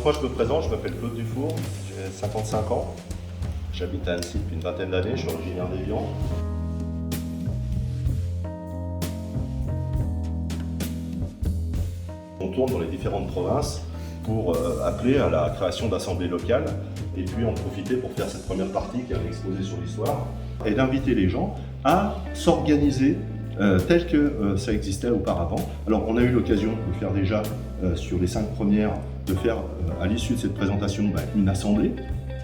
Donc moi je me présente, je m'appelle Claude Dufour, j'ai 55 ans, j'habite à Annecy depuis une vingtaine d'années, je suis originaire d'Évian. On tourne dans les différentes provinces pour appeler à la création d'assemblées locales et puis en profiter pour faire cette première partie qui est un exposé sur l'histoire et d'inviter les gens à s'organiser tel que ça existait auparavant. Alors on a eu l'occasion de faire déjà sur les 5 premières, de faire à l'issue de cette présentation une assemblée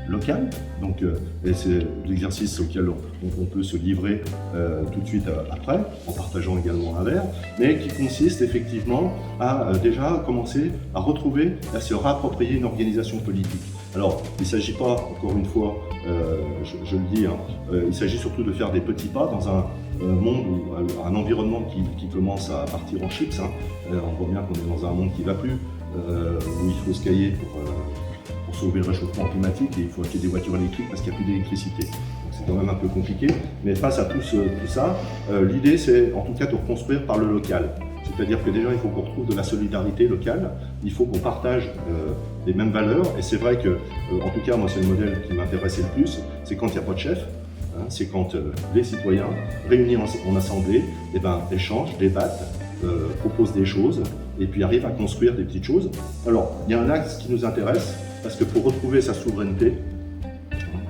locale, donc et c'est l'exercice auquel on peut se livrer tout de suite après, en partageant également un verre, mais qui consiste effectivement à déjà commencer à retrouver, à se réapproprier une organisation politique. Alors, il ne s'agit pas, encore une fois, je le dis, il s'agit surtout de faire des petits pas dans un monde, ou un environnement qui commence à partir en chips. On voit bien qu'on est dans un monde qui ne va plus, où il faut se cailler pour sauver le réchauffement climatique et il faut acheter des voitures électriques parce qu'il n'y a plus d'électricité. Donc c'est quand même un peu compliqué, mais face à tout ça, l'idée c'est en tout cas de reconstruire par le local. C'est-à-dire que déjà il faut qu'on retrouve de la solidarité locale, il faut qu'on partage les mêmes valeurs et c'est vrai que, en tout cas moi c'est le modèle qui m'intéressait le plus, c'est quand il n'y a pas de chef, c'est quand les citoyens réunis en assemblée échangent, débattent, proposent des choses et puis arrivent à construire des petites choses. Alors il y a un axe qui nous intéresse, parce que pour retrouver sa souveraineté,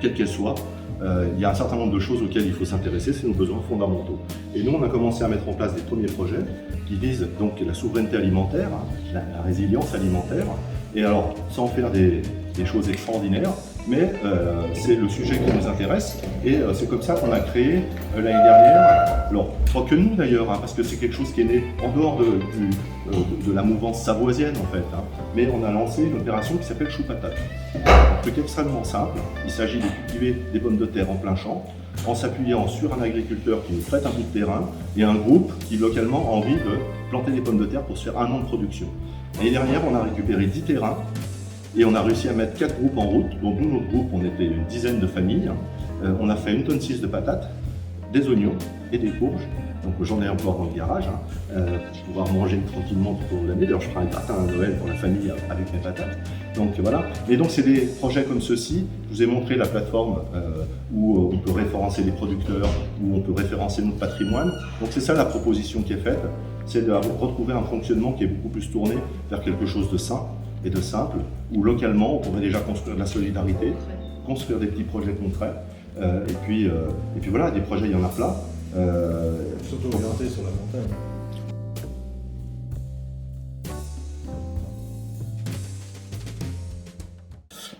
quelle qu'elle soit, il y a un certain nombre de choses auxquelles il faut s'intéresser, c'est nos besoins fondamentaux. Et nous, on a commencé à mettre en place des premiers projets qui visent donc la souveraineté alimentaire, la résilience alimentaire, et alors sans faire des choses extraordinaires, mais c'est le sujet qui nous intéresse, et c'est comme ça qu'on a créé l'année dernière, alors pas que nous d'ailleurs, parce que c'est quelque chose qui est né en dehors de la mouvance savoisienne en fait, mais on a lancé une opération qui s'appelle Chou Patate. Un truc extrêmement simple, il s'agit de cultiver des pommes de terre en plein champ, en s'appuyant sur un agriculteur qui nous prête un bout de terrain et un groupe qui localement a envie de planter des pommes de terre pour se faire un an de production. L'année dernière, on a récupéré 10 terrains et on a réussi à mettre 4 groupes en route. Donc nous, notre groupe, on était une dizaine de familles. On a fait 1,6 tonne de patates, des oignons et des courges. Donc j'en ai encore dans le garage pour pouvoir manger tranquillement tout au long de l'année. D'ailleurs, je ferai un gratin à Noël pour la famille avec mes patates. Donc voilà. Et donc c'est des projets comme ceux-ci. Je vous ai montré la plateforme où on peut référencer les producteurs, où on peut référencer notre patrimoine. Donc c'est ça la proposition qui est faite, c'est de retrouver un fonctionnement qui est beaucoup plus tourné vers quelque chose de sain et de simple, où localement on pourrait déjà construire de la solidarité, construire des petits projets concrets. Et puis voilà, des projets, il y en a plein. Surtout orienté sur la montagne.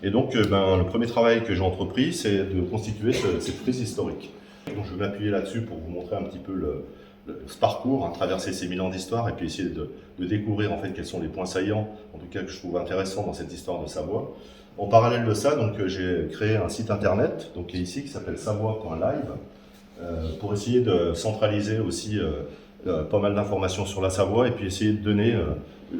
Et donc le premier travail que j'ai entrepris, c'est de constituer cette frise historique. Donc, je vais m'appuyer là-dessus pour vous montrer un petit peu ce parcours, traverser ces 1000 ans d'histoire et puis essayer de découvrir en fait quels sont les points saillants, en tout cas que je trouve intéressants dans cette histoire de Savoie. En parallèle de ça, donc j'ai créé un site internet donc, qui est ici, qui s'appelle savoie.live. Pour essayer de centraliser aussi pas mal d'informations sur la Savoie et puis essayer de donner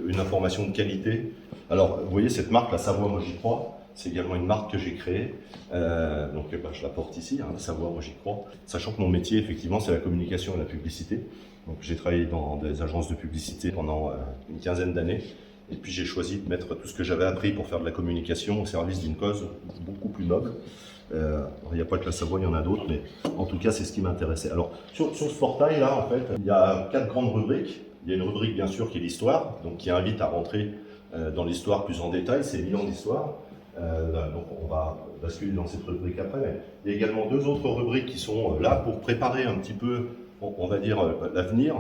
une information de qualité. Alors, vous voyez cette marque, la Savoie, moi j'y crois, c'est également une marque que j'ai créée, donc je la porte ici, la Savoie, moi j'y crois, sachant que mon métier, effectivement, c'est la communication et la publicité. Donc j'ai travaillé dans des agences de publicité pendant une quinzaine d'années, et puis j'ai choisi de mettre tout ce que j'avais appris pour faire de la communication au service d'une cause beaucoup plus noble. Il n'y a pas que la Savoie, il y en a d'autres, mais en tout cas, c'est ce qui m'intéressait. Alors, sur ce portail-là, en fait, il y a 4 grandes rubriques. Il y a une rubrique, bien sûr, qui est l'histoire, donc qui invite à rentrer dans l'histoire plus en détail, c'est 1000 ans d'histoire. Donc, on va basculer dans cette rubrique après. Mais il y a également 2 autres rubriques qui sont là pour préparer un petit peu, on va dire, l'avenir.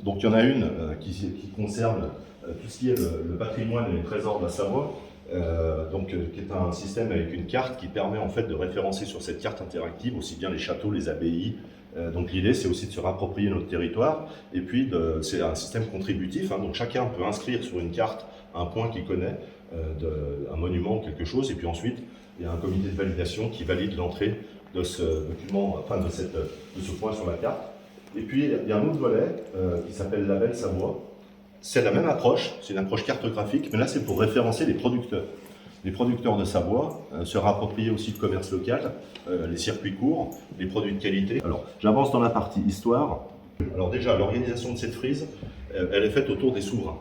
Donc, il y en a une qui concerne tout ce qui est le patrimoine et les trésors de la Savoie. Qui est un système avec une carte qui permet en fait de référencer sur cette carte interactive aussi bien les châteaux, les abbayes. Donc l'idée c'est aussi de se rapproprier notre territoire et puis c'est un système contributif, donc chacun peut inscrire sur une carte un point qu'il connaît, un monument ou quelque chose, et puis ensuite il y a un comité de validation qui valide l'entrée de ce document, enfin de ce point sur la carte. Et puis il y a un autre volet qui s'appelle Label Savoie. C'est la même approche, c'est une approche cartographique, mais là c'est pour référencer les producteurs. Les producteurs de Savoie, se rapproprier aussi le commerce local, les circuits courts, les produits de qualité. Alors j'avance dans la partie histoire. Alors déjà, l'organisation de cette frise, elle est faite autour des souverains.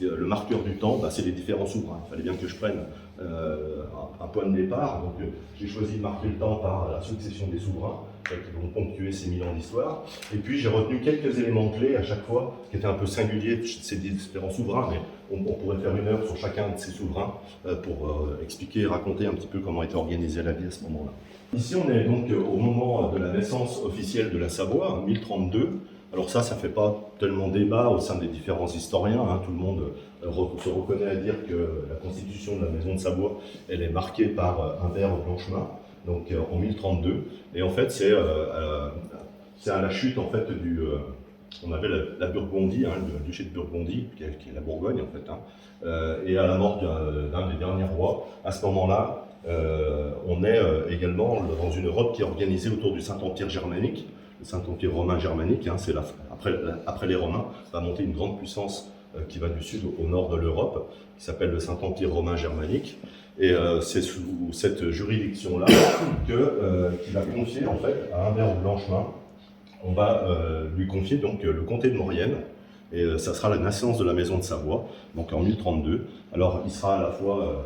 le marqueur du temps, c'est les différents souverains. Il fallait bien que je prenne un point de départ. Donc j'ai choisi de marquer le temps par la succession des souverains qui vont ponctuer ces 1000 ans d'histoire. Et puis j'ai retenu quelques éléments clés à chaque fois qui étaient un peu singuliers de ces différents souverains, mais on pourrait faire une heure sur chacun de ces souverains pour expliquer et raconter un petit peu comment était organisée la vie à ce moment-là. Ici on est donc au moment de la naissance officielle de la Savoie, 1032. Alors ça fait pas tellement débat au sein des différents historiens, hein. Tout le monde se reconnaît à dire que la constitution de la maison de Savoie, elle est marquée par Humbert au Blanchemin, donc en 1032. Et en fait, c'est à la chute en fait on avait la Burgondie, hein, le duché de Burgondie, qui est la Bourgogne en fait, hein, et à la mort d'un des derniers rois. À ce moment-là, on est également dans une Europe qui est organisée autour du Saint-Empire germanique. Le Saint-Empire romain germanique, hein, après les Romains, va monter une grande puissance qui va du sud au nord de l'Europe, qui s'appelle le Saint-Empire romain germanique. Et c'est sous cette juridiction-là qu'il va confier en fait à Humbert au Blanchemin. On va lui confier donc le comté de Maurienne, et ça sera la naissance de la maison de Savoie, donc en 1032. Alors il sera à la fois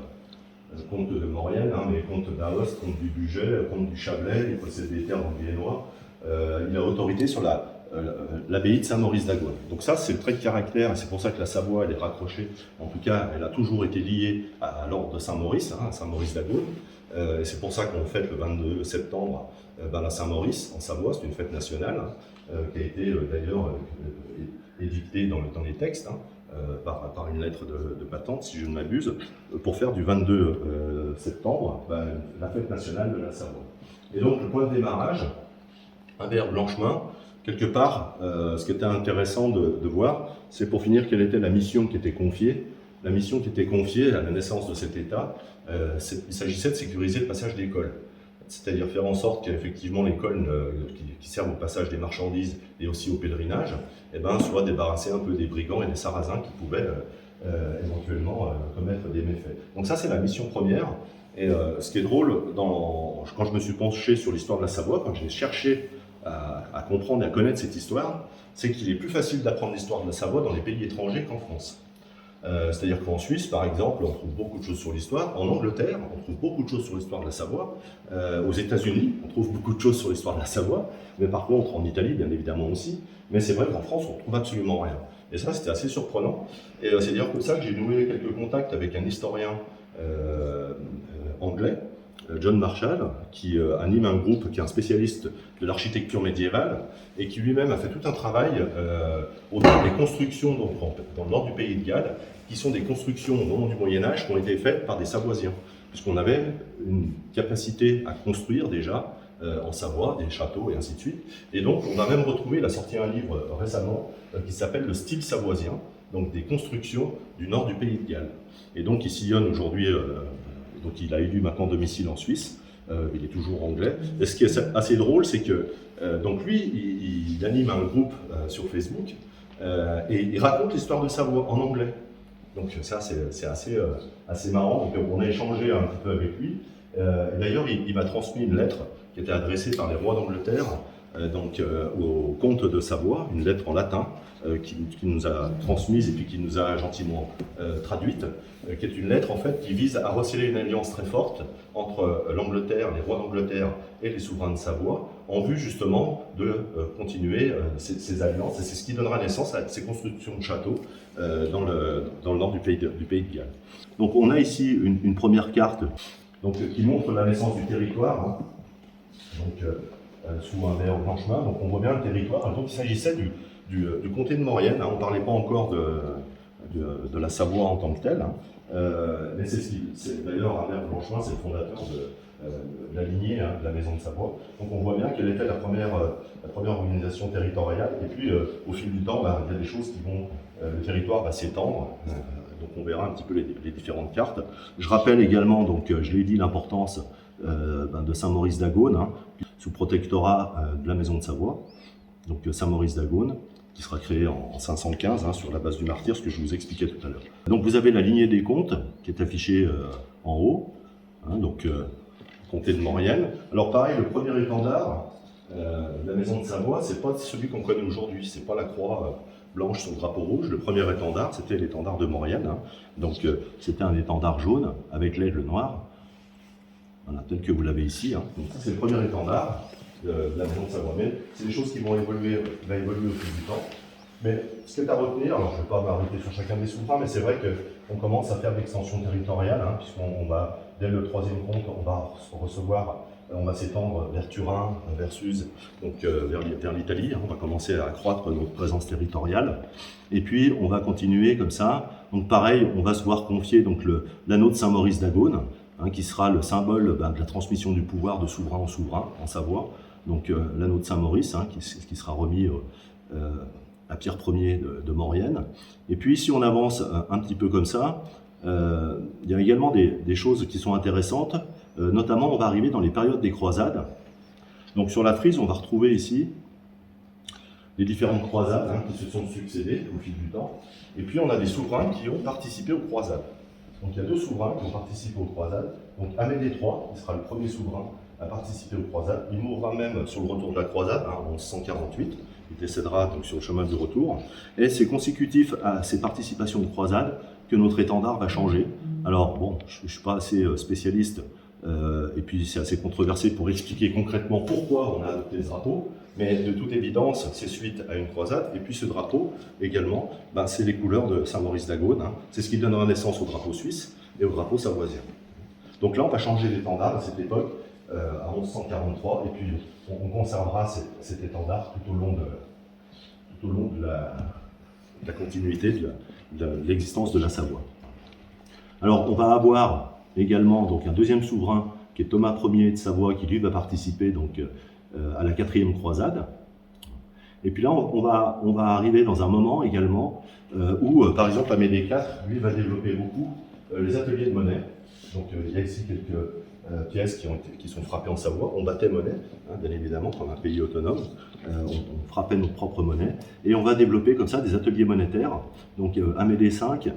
comte de Maurienne, hein, mais comte d'Aoste, comte du Bugey, comte du Chablais, il possède des terres en Viennois. Il a autorité sur l'abbaye de Saint-Maurice d'Agone. Donc ça, c'est le trait de caractère, et c'est pour ça que la Savoie, elle est raccrochée. En tout cas, elle a toujours été liée à l'ordre de Saint-Maurice, hein, Saint-Maurice d'Agone. Et c'est pour ça qu'on fête le 22 septembre la Saint-Maurice en Savoie, c'est une fête nationale, hein, qui a été d'ailleurs édictée dans les textes, hein, par une lettre de patente, si je ne m'abuse, pour faire du 22 septembre la fête nationale de la Savoie. Et donc le point de démarrage, Humbert Blanchemin, quelque part, ce qui était intéressant de voir, c'est pour finir quelle était la mission qui était confiée. La mission qui était confiée à la naissance de cet État, il s'agissait de sécuriser le passage des cols. C'est-à-dire faire en sorte qu'effectivement les cols qui servent au passage des marchandises et aussi au pèlerinage, soient débarrassés un peu des brigands et des sarrasins qui pouvaient éventuellement commettre des méfaits. Donc ça, c'est la mission première. Et ce qui est drôle, quand je me suis penché sur l'histoire de la Savoie, quand j'ai cherché à comprendre et à connaître cette histoire, c'est qu'il est plus facile d'apprendre l'histoire de la Savoie dans les pays étrangers qu'en France. C'est-à-dire qu'en Suisse, par exemple, on trouve beaucoup de choses sur l'histoire. En Angleterre, on trouve beaucoup de choses sur l'histoire de la Savoie. Aux États-Unis, on trouve beaucoup de choses sur l'histoire de la Savoie. Mais par contre, en Italie, bien évidemment aussi. Mais c'est vrai qu'en France, on ne trouve absolument rien. Et ça, c'était assez surprenant. Et c'est d'ailleurs comme ça que j'ai noué quelques contacts avec un historien anglais, John Marshall, qui anime un groupe qui est un spécialiste de l'architecture médiévale et qui lui-même a fait tout un travail autour des constructions dans le nord du pays de Galles, qui sont des constructions au moment du Moyen-Âge qui ont été faites par des Savoisiens, puisqu'on avait une capacité à construire déjà en Savoie, des châteaux et ainsi de suite. Et donc on a même retrouvé, il a sorti un livre récemment qui s'appelle Le style savoisien, donc des constructions du nord du pays de Galles. Et donc il sillonne aujourd'hui, donc il a élu maintenant domicile en Suisse, il est toujours anglais. Et ce qui est assez drôle, c'est que donc lui, il anime un groupe sur Facebook et il raconte l'histoire de Savoie en anglais. Donc ça, c'est assez marrant. Donc on a échangé un petit peu avec lui. D'ailleurs, il m'a transmis une lettre qui était adressée par les rois d'Angleterre au comte de Savoie, une lettre en latin qui nous a transmise et puis qui nous a gentiment traduite, qui est une lettre en fait qui vise à recéler une alliance très forte entre l'Angleterre, les rois d'Angleterre et les souverains de Savoie, en vue justement de continuer ces alliances, et c'est ce qui donnera naissance à ces constructions de châteaux dans le nord du pays de Galles. Donc on a ici une première carte qui montre la naissance du territoire, hein, sous Humbert Blanchemin. Donc on voit bien le territoire. Donc il s'agissait du comté de Maurienne, hein. On ne parlait pas encore de la Savoie en tant que telle, hein. Mais c'est d'ailleurs Humbert Blanchemin, c'est le fondateur de la lignée, hein, de la maison de Savoie. Donc on voit bien quelle était la première organisation territoriale. Et puis au fil du temps, il y a des choses qui vont, le territoire va s'étendre. Donc on verra un petit peu les différentes cartes. Je rappelle également, donc je l'ai dit, l'importance de Saint-Maurice d'Agone, hein, sous protectorat de la maison de Savoie. Donc Saint-Maurice d'Agone, qui sera créé en 515, hein, sur la base du martyr, ce que je vous expliquais tout à l'heure. Donc vous avez la lignée des comtes qui est affichée en haut, hein, comté de Maurienne. Alors pareil, le premier étendard de la maison de Savoie, c'est pas celui qu'on connaît aujourd'hui, c'est pas la croix blanche, son drapeau rouge. Le premier étendard, c'était l'étendard de Maurienne. Hein. Donc c'était un étendard jaune avec l'aigle noir. Voilà, tel que vous l'avez ici. Hein. Donc ça, c'est le premier étendard de la maison de Savoie. Mais c'est des choses qui vont évoluer au fil du temps. Mais ce qui est à retenir, alors je ne vais pas m'arrêter sur chacun des souverains, mais c'est vrai qu'on commence à faire de l'extension territoriale, hein, puisqu'on va, dès le troisième compte, on va s'étendre vers Turin, vers Suse, donc vers l'Italie. Hein, on va commencer à accroître notre présence territoriale. Et puis on va continuer comme ça. Donc pareil, on va se voir confier l'anneau de Saint-Maurice d'Agone, hein, qui sera le symbole de la transmission du pouvoir de souverain en souverain en Savoie. Donc l'anneau de Saint-Maurice, hein, qui sera remis à Pierre Ier de Maurienne. Et puis si on avance un petit peu comme ça, il y a également des choses qui sont intéressantes, notamment on va arriver dans les périodes des croisades. Donc sur la frise, on va retrouver ici les différentes croisades, hein, qui se sont succédées au fil du temps. Et puis on a des souverains qui ont participé aux croisades. Donc il y a 2 souverains qui ont participé aux croisades. Donc Amédée III, qui sera le premier souverain à participer aux croisades. Il mourra même sur le retour de la croisade, hein, en 1148. Il décédera donc sur le chemin du retour. Et c'est consécutif à ces participations aux croisades que notre étendard va changer. Alors bon, je ne suis pas assez spécialiste, et puis c'est assez controversé pour expliquer concrètement pourquoi on a adopté ce drapeau, mais de toute évidence, c'est suite à une croisade. Et puis ce drapeau, également, c'est les couleurs de Saint-Maurice d'Agone. Hein. C'est ce qui donnera naissance au drapeau suisse et au drapeau savoisien. Donc là, on va changer d'étendard à cette époque, à 1143, et puis on conservera cet étendard tout au long de la continuité de l'existence de la Savoie. Alors on va avoir également donc un deuxième souverain qui est Thomas Ier de Savoie, qui lui va participer donc à la 4e croisade. Et puis là on va arriver dans un moment également où par exemple Amédée IV lui va développer beaucoup les ateliers de monnaie. Donc il y a ici quelques pièces qui sont frappées en Savoie. On battait monnaie, hein, bien évidemment, comme un pays autonome. On frappait nos propres monnaies. Et on va développer comme ça des ateliers monétaires. Donc Amédée IV,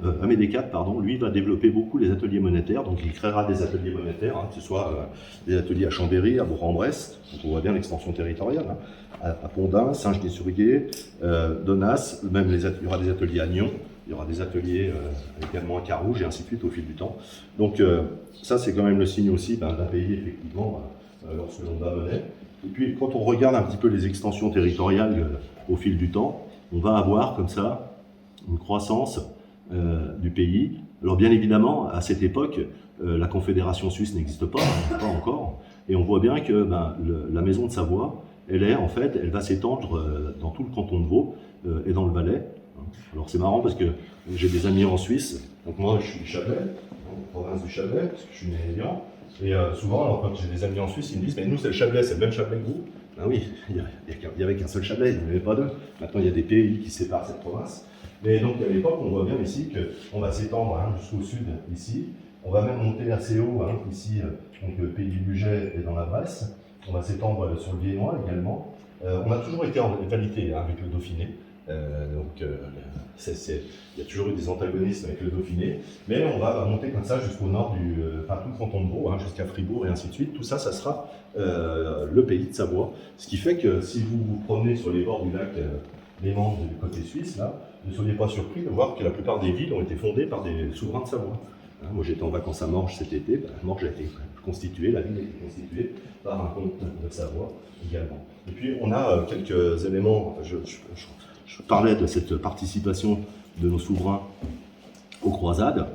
lui va développer beaucoup les ateliers monétaires. Donc il créera des ateliers monétaires, hein, que ce soit des ateliers à Chambéry, à Bourg-en-Bresse. Donc on voit bien l'extension territoriale. Hein, à Pondin, Saint-Genis-sur-Guiers, Donas, même il y aura des ateliers à Nyon. Il y aura des ateliers également à Carouge et ainsi de suite au fil du temps. Donc ça, c'est quand même le signe aussi d'un pays, effectivement, lorsque l'on bat monnaie. Et puis, quand on regarde un petit peu les extensions territoriales au fil du temps, on va avoir comme ça une croissance du pays. Alors bien évidemment, à cette époque, la Confédération suisse n'existe pas encore. Et on voit bien que la maison de Savoie, elle va s'étendre dans tout le canton de Vaud et dans le Valais. Alors c'est marrant parce que j'ai des amis en Suisse, donc moi je suis du Chablais, province du Chablais, parce que je suis né à Lyon, et souvent alors, quand j'ai des amis en Suisse, ils me disent mais nous c'est le Chablais, c'est le même Chablais que vous. Ben oui, il y avait qu'un seul Chablais, il n'y en avait pas 2. Maintenant il y a des pays qui séparent cette province. Mais donc à l'époque on voit bien ici qu'on va s'étendre jusqu'au sud ici, on va même monter assez haut, hein, ici, donc le pays du Bugey et dans la Bresse, on va s'étendre sur le Viennois également. On a toujours été en rivalité avec le Dauphiné. Il y a toujours eu des antagonismes avec le Dauphiné, mais on va monter comme ça jusqu'au nord tout le canton de Vaud, hein, jusqu'à Fribourg et ainsi de suite. Tout ça, ça sera le pays de Savoie. Ce qui fait que si vous vous promenez sur les bords du lac Léman du côté suisse, là, ne soyez pas surpris de voir que la plupart des villes ont été fondées par des souverains de Savoie. Hein, moi j'étais en vacances à Morges cet été, Morges a été constituée, la ville a été constituée par un comte de Savoie également. Et puis on a quelques éléments, je parlais de cette participation de nos souverains aux croisades.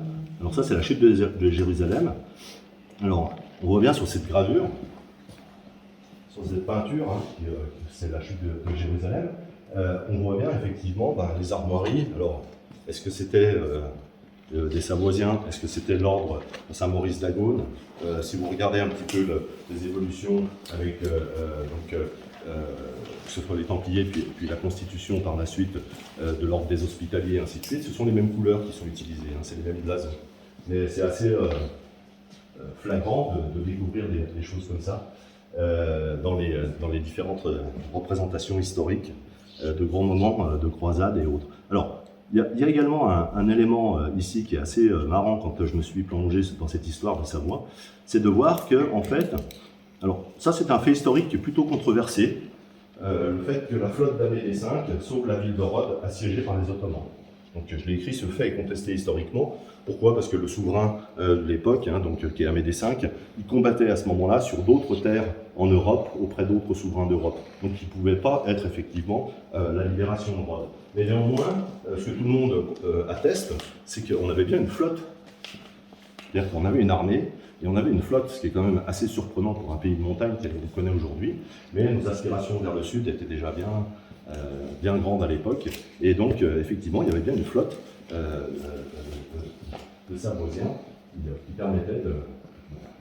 Alors ça, c'est la chute de Jérusalem. Alors, on voit bien sur cette gravure, sur cette peinture, hein, c'est la chute de Jérusalem, on voit bien effectivement les armoiries. Alors, est-ce que c'était des Savoisiens? Est-ce que c'était l'ordre de Saint-Maurice d'Agone? Si vous regardez un petit peu les évolutions avec que ce soit les Templiers, puis la constitution par la suite de l'ordre des Hospitaliers, et ainsi de suite, ce sont les mêmes couleurs qui sont utilisées, hein, c'est les mêmes blasons. Mais c'est assez flagrant de découvrir des choses comme ça dans les différentes représentations historiques de grands moments de croisades et autres. Alors, il y a également un élément ici qui est assez marrant quand je me suis plongé dans cette histoire de Savoie, c'est de voir que, en fait, alors ça c'est un fait historique qui est plutôt controversé, le fait que la flotte d'Amédée V sauve la ville de Rhodes assiégée par les Ottomans. Donc je l'ai écrit, ce fait est contesté historiquement. Pourquoi? Parce que le souverain de l'époque, qui est Amédée V, il combattait à ce moment-là sur d'autres terres en Europe, auprès d'autres souverains d'Europe. Donc il ne pouvait pas être effectivement la libération de Rhodes. Mais néanmoins, ce que tout le monde atteste, c'est qu'on avait bien une flotte. C'est-à-dire qu'on avait une armée, et on avait une flotte, ce qui est quand même assez surprenant pour un pays de montagne tel qu'on connaît aujourd'hui. Mais nos aspirations vers le sud étaient déjà bien grandes à l'époque. Et donc, effectivement, il y avait bien une flotte de Savoisiens qui permettait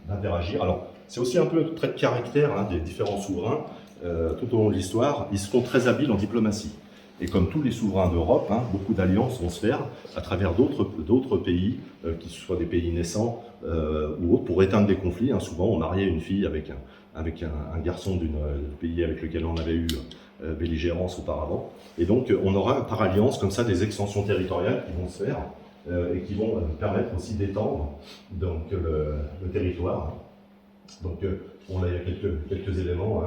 d'interagir. Alors, c'est aussi un peu le trait de caractère des différents souverains tout au long de l'histoire. Ils seront très habiles en diplomatie. Et comme tous les souverains d'Europe, beaucoup d'alliances vont se faire à travers d'autres pays, qu'ils soient des pays naissants ou autres, pour éteindre des conflits. Souvent, on mariait une fille avec un garçon du pays avec lequel on avait eu belligérance auparavant. Et donc, on aura par alliance comme ça des extensions territoriales qui vont se faire et qui vont permettre aussi d'étendre donc le territoire. Donc, là, il y a quelques éléments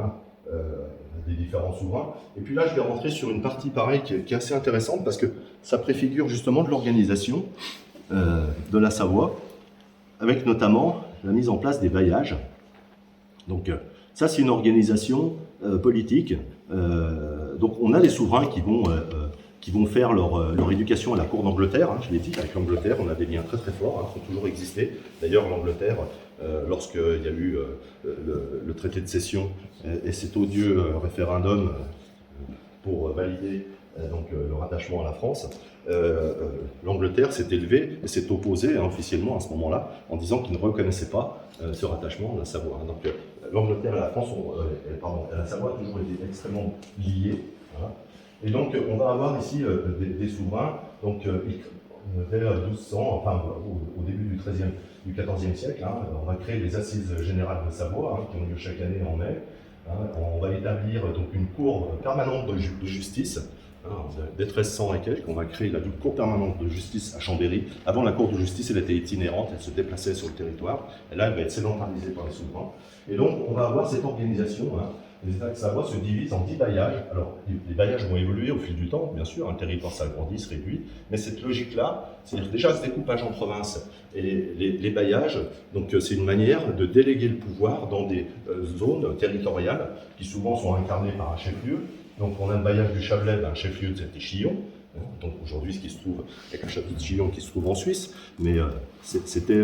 des différents souverains. Et puis là, je vais rentrer sur une partie pareille qui est assez intéressante parce que ça préfigure justement de l'organisation de la Savoie, avec notamment la mise en place des bailliages. Donc ça, c'est une organisation politique. Donc on a les souverains qui vont faire leur éducation à la cour d'Angleterre. Je l'ai dit, avec l'Angleterre, on a des liens très très forts, qui ont toujours existé. D'ailleurs, l'Angleterre, lorsqu'il y a eu le traité de cession et cet odieux référendum pour valider le rattachement à la France, l'Angleterre s'est élevée et s'est opposée officiellement à ce moment-là en disant qu'il ne reconnaissait pas ce rattachement à la Savoie. Donc l'Angleterre et la France, et la Savoie ont toujours été extrêmement liées. Et donc on va avoir ici des souverains, donc vers 1200, enfin au début du XIVe siècle, on va créer les Assises générales de Savoie, qui ont lieu chaque année en mai. On va établir donc une cour permanente de justice. Dès 1300 et quelques, on va créer la cour permanente de justice à Chambéry. Avant, la cour de justice, elle était itinérante, elle se déplaçait sur le territoire. Et là, elle va être sédentarisée par les souverains. Et donc, on va avoir cette organisation. Les États de Savoie se divisent en 10 bailliages. Alors, les bailliages vont évoluer au fil du temps, bien sûr, un territoire s'agrandit, se réduit, mais cette logique-là, c'est-à-dire déjà ce découpage en provinces et les bailliages, donc c'est une manière de déléguer le pouvoir dans des zones territoriales qui souvent sont incarnées par un chef-lieu. Donc on a le bailliage du Chablais, un chef-lieu c'était Chillon, donc aujourd'hui ce qui se trouve, avec le château de Chillon qui se trouve en Suisse, mais c'était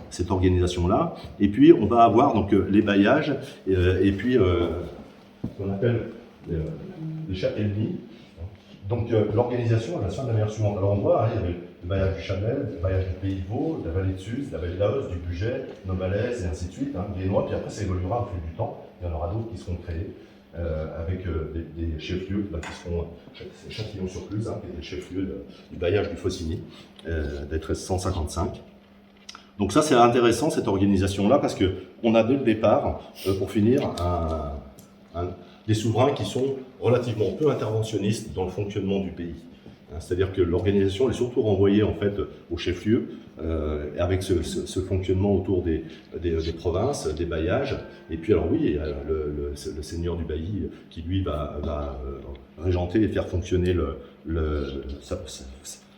cette organisation-là. Et puis on va avoir donc les bailliages, et puis ce qu'on appelle les châtellenies. Donc l'organisation, elle va se faire de la manière suivante. Alors on voit, il y avait le bailliage du Chablais, le bailliage du Pays de Vaud, de la vallée de Suse, de la vallée de la Heusse, du Bugey, Novalaise, et ainsi de suite, des Noix, puis après ça évoluera au fil du temps. Il y en aura d'autres qui seront créés. Avec des chefs-lieux qui seront Châtillon-sur-Cluse, qui est le chef-lieu du bailliage du Faucigny, dès 1355. Donc ça, c'est intéressant, cette organisation-là, parce qu'on a dès le départ, pour finir, des souverains qui sont relativement peu interventionnistes dans le fonctionnement du pays. C'est-à-dire que l'organisation est surtout renvoyée en fait au chef-lieu, avec ce fonctionnement autour des provinces, des bailliages. Et puis alors oui, il y a le seigneur du bailli qui lui va régenter et faire fonctionner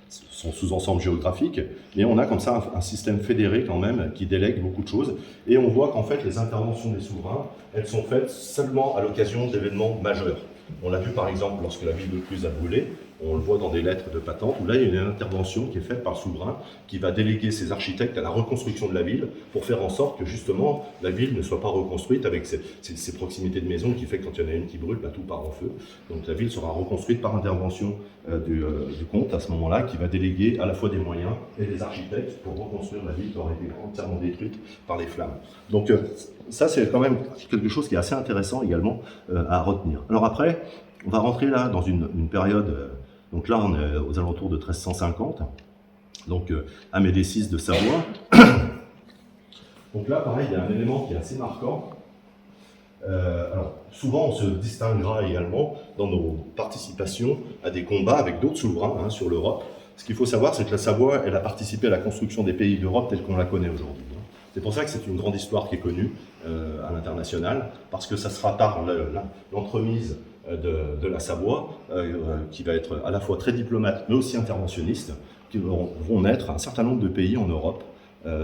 son sous-ensemble géographique. Mais on a comme ça un système fédéré quand même qui délègue beaucoup de choses. Et on voit qu'en fait les interventions des souverains, elles sont faites seulement à l'occasion d'événements majeurs. On l'a vu par exemple lorsque la ville de Cluse a brûlé, on le voit dans des lettres de patente, où là il y a une intervention qui est faite par le souverain qui va déléguer ses architectes à la reconstruction de la ville pour faire en sorte que justement la ville ne soit pas reconstruite avec ces proximités de maisons qui fait que quand il y en a une qui brûle, tout part en feu. Donc la ville sera reconstruite par intervention du comte à ce moment-là, qui va déléguer à la fois des moyens et des architectes pour reconstruire la ville qui aurait été entièrement détruite par les flammes. Donc ça c'est quand même quelque chose qui est assez intéressant également à retenir. Alors après, on va rentrer là dans une période, donc là on est aux alentours de 1350, donc Amédée VI de Savoie. Donc là pareil, il y a un élément qui est assez marquant. Alors souvent on se distinguera également dans nos participations à des combats avec d'autres souverains sur l'Europe. Ce qu'il faut savoir, c'est que la Savoie, elle a participé à la construction des pays d'Europe tels qu'on la connaît aujourd'hui. C'est pour ça que c'est une grande histoire qui est connue à l'international, parce que ça sera par l'entremise de la Savoie, qui va être à la fois très diplomate, mais aussi interventionniste, qui vont naître un certain nombre de pays en Europe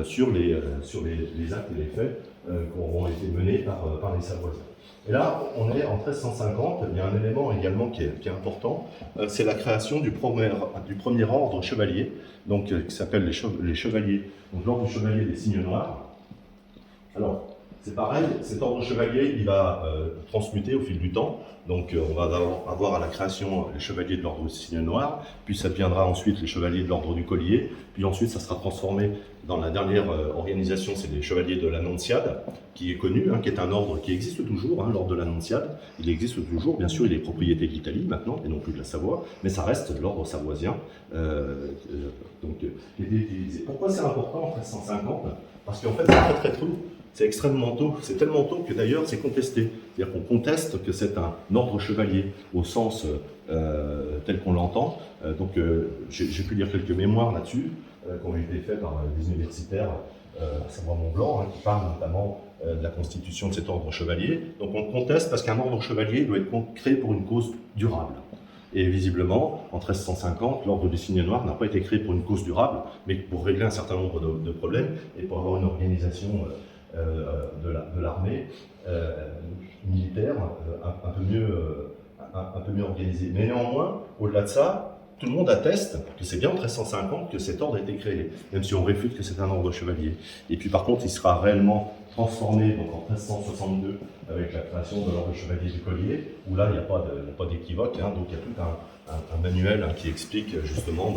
sur les actes et les faits qui auront été menés par les Savoisiens. Et là, on est en 1350, il y a un élément également qui est important, c'est la création du premier ordre chevalier, donc, qui s'appelle les chevaliers, donc l'ordre du chevalier des signes noirs. Alors, c'est pareil, cet ordre chevalier, il va transmuter au fil du temps. Donc, on va avoir à la création les chevaliers de l'ordre du signe noir, puis ça deviendra ensuite les chevaliers de l'ordre du collier, puis ensuite ça sera transformé dans la dernière organisation, c'est les chevaliers de l'Annonciade, qui est connu, qui est un ordre qui existe toujours, l'ordre de l'Annonciade. Il existe toujours, bien sûr, il est propriété de l'Italie maintenant, et non plus de la Savoie, mais ça reste l'ordre savoisien, qui était utilisé. Pourquoi c'est important en 1350 ? Parce qu'en fait, c'est très tôt. C'est extrêmement tôt, c'est tellement tôt que d'ailleurs c'est contesté. C'est-à-dire qu'on conteste que c'est un ordre chevalier au sens tel qu'on l'entend. J'ai pu lire quelques mémoires là-dessus qui ont été faits par des universitaires, à savoir Mont-Blanc, qui parlent notamment de la constitution de cet ordre chevalier. Donc on conteste parce qu'un ordre chevalier doit être créé pour une cause durable. Et visiblement, en 1350, l'ordre du signe noir n'a pas été créé pour une cause durable, mais pour régler un certain nombre de problèmes et pour avoir une organisation de l'armée militaire un peu mieux organisée. Mais néanmoins, au-delà de ça, tout le monde atteste que c'est bien en 1350 que cet ordre a été créé, même si on réfute que c'est un ordre chevalier. Et puis par contre, il sera réellement transformé donc, en 1362 avec la création de l'ordre chevalier du collier, où là, il n'y a pas d'équivoque, donc il y a tout un manuel qui explique justement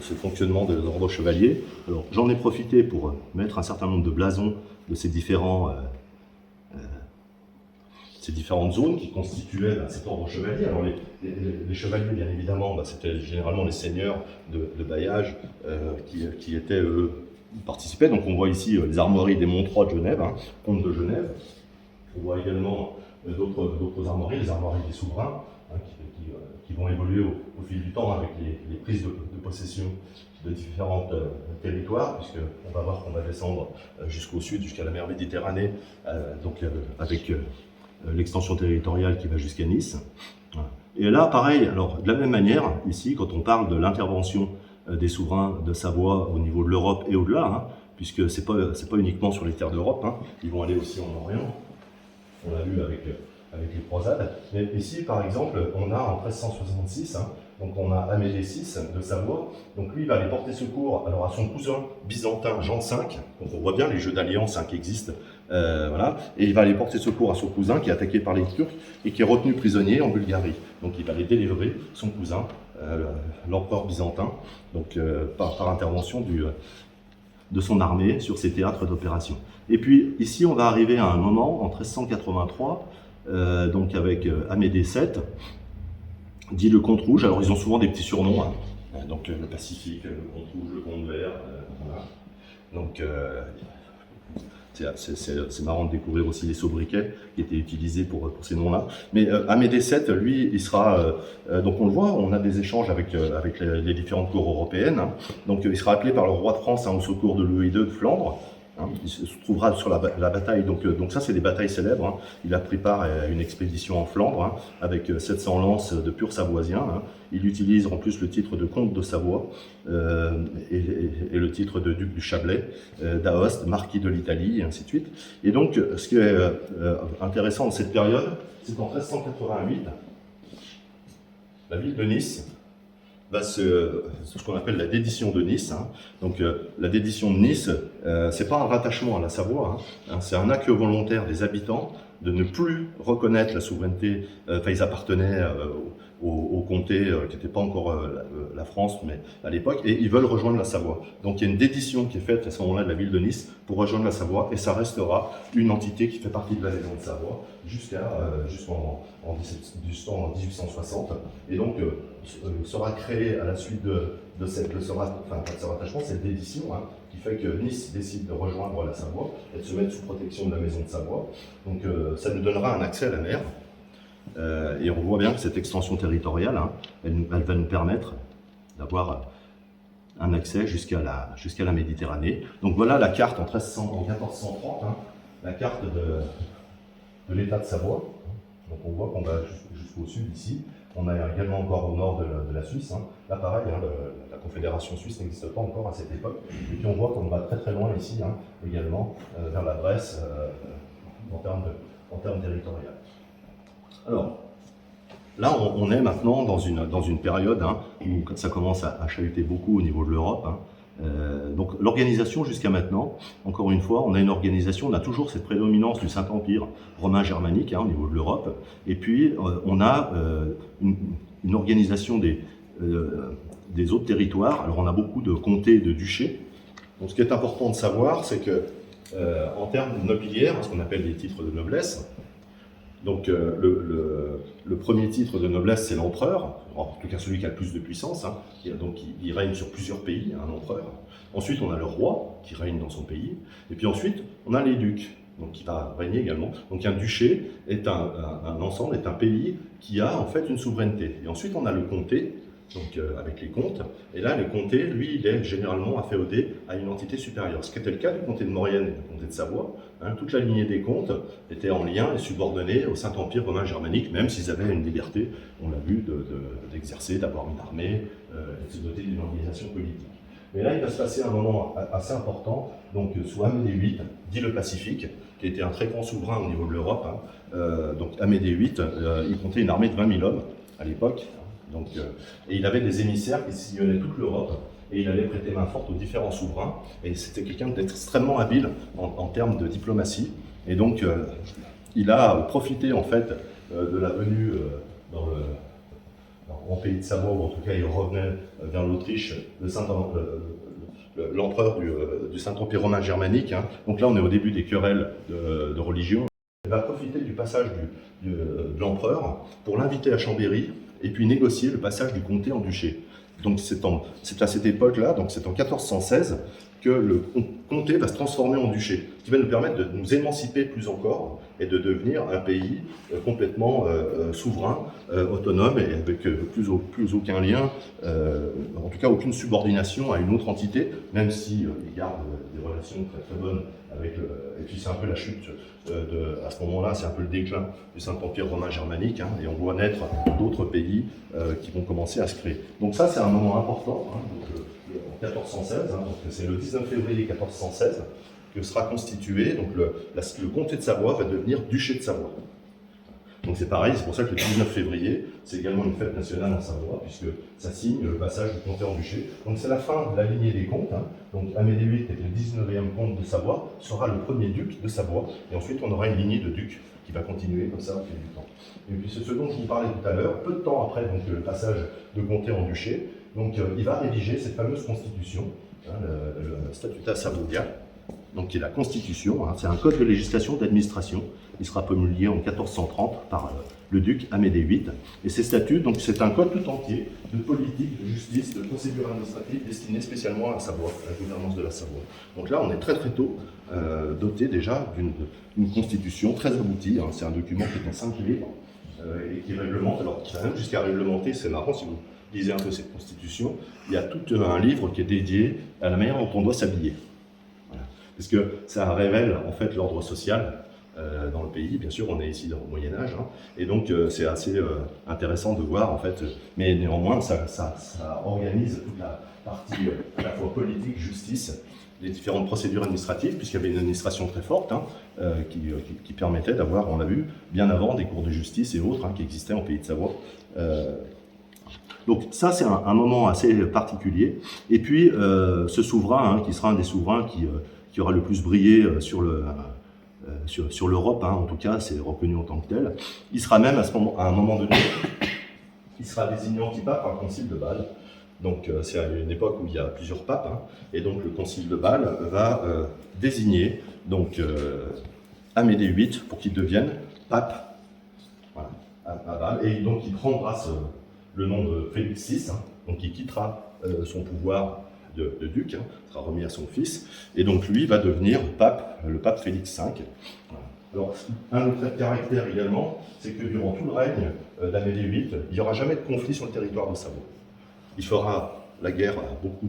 ce fonctionnement de l'ordre chevalier. Alors j'en ai profité pour mettre un certain nombre de blasons de ces différentes zones qui constituaient cet ordre chevalier. Alors les chevaliers, bien évidemment, c'était généralement les seigneurs de bailliage qui étaient, participaient. Donc on voit ici les armoiries des Montrois de Genève, comte de Genève. On voit également d'autres armoiries, les armoiries des souverains, qui vont évoluer au fil du temps avec les prises de possession de différents territoires, puisqu'on va voir qu'on va descendre jusqu'au sud, jusqu'à la mer Méditerranée, avec l'extension territoriale qui va jusqu'à Nice. Et là, pareil, alors de la même manière, ici, quand on parle de l'intervention des souverains de Savoie au niveau de l'Europe et au-delà, puisque c'est pas uniquement sur les terres d'Europe, ils vont aller aussi en Orient, on l'a vu avec les croisades. Mais ici, par exemple, on a en 1366, donc on a Amédée VI de Savoie, donc lui il va aller porter secours alors, à son cousin byzantin Jean V, donc on voit bien les jeux d'alliance qui existent, et il va aller porter secours à son cousin qui est attaqué par les Turcs et qui est retenu prisonnier en Bulgarie. Donc il va aller délivrer son cousin, l'empereur byzantin, donc par intervention de son armée sur ces théâtres d'opération. Et puis ici on va arriver à un moment, en 1383, donc avec Amédée VII, dit le comte rouge. Alors ils ont souvent des petits surnoms, donc le Pacifique, le comte rouge, le comte vert, voilà. Donc c'est marrant de découvrir aussi les sobriquets qui étaient utilisés pour ces noms-là. Mais Amédée VII, lui, il sera, donc on le voit, on a des échanges avec les différentes cours européennes, donc il sera appelé par le roi de France au secours de Louis II de Flandre. Il se trouvera sur la bataille, donc ça c'est des batailles célèbres. Il a pris part à une expédition en Flandre avec 700 lances de purs savoisiens. Il utilise en plus le titre de comte de Savoie et le titre de duc du Chablais, d'Aoste, marquis de l'Italie, et ainsi de suite. Et donc ce qui est intéressant dans cette période, c'est qu'en 1388, la ville de Nice ce qu'on appelle la dédition de Nice. Donc la dédition de Nice, c'est pas un rattachement à la Savoie, c'est un acte volontaire des habitants de ne plus reconnaître la souveraineté. Ils appartenaient au comté qui n'était pas encore la France, mais à l'époque, et ils veulent rejoindre la Savoie. Donc il y a une dédition qui est faite à ce moment-là de la ville de Nice pour rejoindre la Savoie, et ça restera une entité qui fait partie de la maison de Savoie jusqu'en 1860. Et donc sera créée à la suite de ce rattachement, cette dédition, qui fait que Nice décide de rejoindre la Savoie et de se mettre sous protection de la maison de Savoie. Donc ça nous donnera un accès à la mer. Et on voit bien que cette extension territoriale, elle va nous permettre d'avoir un accès jusqu'à la Méditerranée. Donc voilà la carte en 1430, hein, la carte de l'État de Savoie. Donc on voit qu'on va jusqu'au sud ici. On a également encore au nord de la Suisse. Hein. Là pareil, hein, la Confédération suisse n'existe pas encore à cette époque. Et puis on voit qu'on va très très loin ici, hein, également, vers la Bresse, en termes territoriaux. Alors, là, on est maintenant dans une période, hein, où ça commence à chahuter beaucoup au niveau de l'Europe. Hein. Donc l'organisation jusqu'à maintenant, encore une fois, on a une organisation, on a toujours cette prédominance du Saint-Empire romain germanique, hein, au niveau de l'Europe, et puis on a une organisation des autres territoires. Alors on a beaucoup de comtés et de duchés. Donc ce qui est important de savoir, c'est que en termes nobiliaires, ce qu'on appelle des titres de noblesse, donc le premier titre de noblesse, c'est l'empereur, en tout cas celui qui a le plus de puissance, hein, donc il règne sur plusieurs pays, un empereur. Ensuite, on a le roi qui règne dans son pays, et puis ensuite, on a les ducs, donc qui va régner également. Donc un duché est un ensemble, est un pays qui a en fait une souveraineté. Et ensuite, on a le comté, donc avec les comtes, et là, le comté, lui, il est généralement afféodé à une entité supérieure, ce qui était le cas du comté de Maurienne et du comté de Savoie. Hein, toute la lignée des comtes était en lien et subordonnée au Saint-Empire romain germanique, même s'ils avaient une liberté, on l'a vu, d'exercer, d'avoir une armée, et de se doter d'une organisation politique. Mais là, il va se passer un moment assez important, donc sous Amédée VIII, dit le Pacifique, qui était un très grand souverain au niveau de l'Europe. Hein. Donc Amédée VIII, il comptait une armée de 20 000 hommes à l'époque. Donc, et il avait des émissaires qui sillonnaient toute l'Europe, et il allait prêter main forte aux différents souverains, et c'était quelqu'un d'extrêmement habile en termes de diplomatie, et donc il a profité en fait de la venue en pays de Savoie, ou en tout cas il revenait vers l'Autriche, l'empereur du Saint-Empire romain germanique. Hein. Donc là on est au début des querelles de religion. Il va profiter du passage de l'empereur pour l'inviter à Chambéry, et puis négocier le passage du comté en duché. Donc c'est à cette époque-là, donc c'est en 1416, que le comté va se transformer en duché, ce qui va nous permettre de nous émanciper plus encore et de devenir un pays complètement souverain, autonome, et avec plus aucun lien, en tout cas aucune subordination à une autre entité, même si il garde des relations très très bonnes avec et puis c'est un peu la chute à ce moment-là, c'est un peu le déclin du Saint-Empire romain germanique, hein, et on voit naître d'autres pays qui vont commencer à se créer. Donc ça, c'est un moment important, hein, donc, en 1416, hein, donc c'est le 19 février 1416 que sera constitué, donc le comté de Savoie va devenir duché de Savoie. Donc c'est pareil, c'est pour ça que le 19 février, c'est également une fête nationale en Savoie, puisque ça signe le passage du comté en duché. Donc c'est la fin de la lignée des comtes. Hein. Donc Amédée VIII, qui était le 19e comte de Savoie, sera le premier duc de Savoie. Et ensuite, on aura une lignée de ducs qui va continuer comme ça au fil du temps. Et puis c'est ce dont je vous parlais tout à l'heure, peu de temps après donc, le passage de comté en duché. Donc il va rédiger cette fameuse constitution, hein, le Statuta Savoia, donc qui est la Constitution, hein, c'est un code de législation d'administration. Il sera promulgué en 1430 par le duc Amédée VIII. Et ces statuts, donc c'est un code tout entier de politique, de justice, de procédure administrative destiné spécialement à la Savoie, à la gouvernance de la Savoie. Donc là, on est très très tôt doté déjà d'une constitution très aboutie. Hein. C'est un document qui est en 5 livres et qui réglemente, alors qui va même jusqu'à réglementer, c'est marrant si vous lisez un peu cette constitution, il y a tout un livre qui est dédié à la manière dont on doit s'habiller. Voilà. Parce que ça révèle en fait l'ordre social dans le pays. Bien sûr, on est ici dans le Moyen-Âge, hein, et donc c'est assez intéressant de voir en fait, mais néanmoins ça organise toute la partie à la fois politique, justice, les différentes procédures administratives, puisqu'il y avait une administration très forte, hein, qui permettait d'avoir, on l'a vu, bien avant des cours de justice et autres, hein, qui existaient en pays de Savoie. Donc ça, c'est un moment assez particulier. Et puis, ce souverain, hein, qui sera un des souverains qui aura le plus brillé sur l'Europe, hein, en tout cas, c'est reconnu en tant que tel. Il sera même, à un moment donné, il sera désigné antipape par le concile de Bâle. Donc c'est à une époque où il y a plusieurs papes, hein, et donc le concile de Bâle va désigner donc, Amédée VIII pour qu'il devienne pape, voilà, à Bâle, et donc il prendra le nom de Félix VI, hein, donc il quittera son pouvoir de duc, hein, sera remis à son fils, et donc lui va devenir pape, le pape Félix V. Voilà. Alors, un autre caractère également, c'est que durant tout le règne d'Amédée VIII, il n'y aura jamais de conflit sur le territoire de Savoie. Il fera la guerre a beaucoup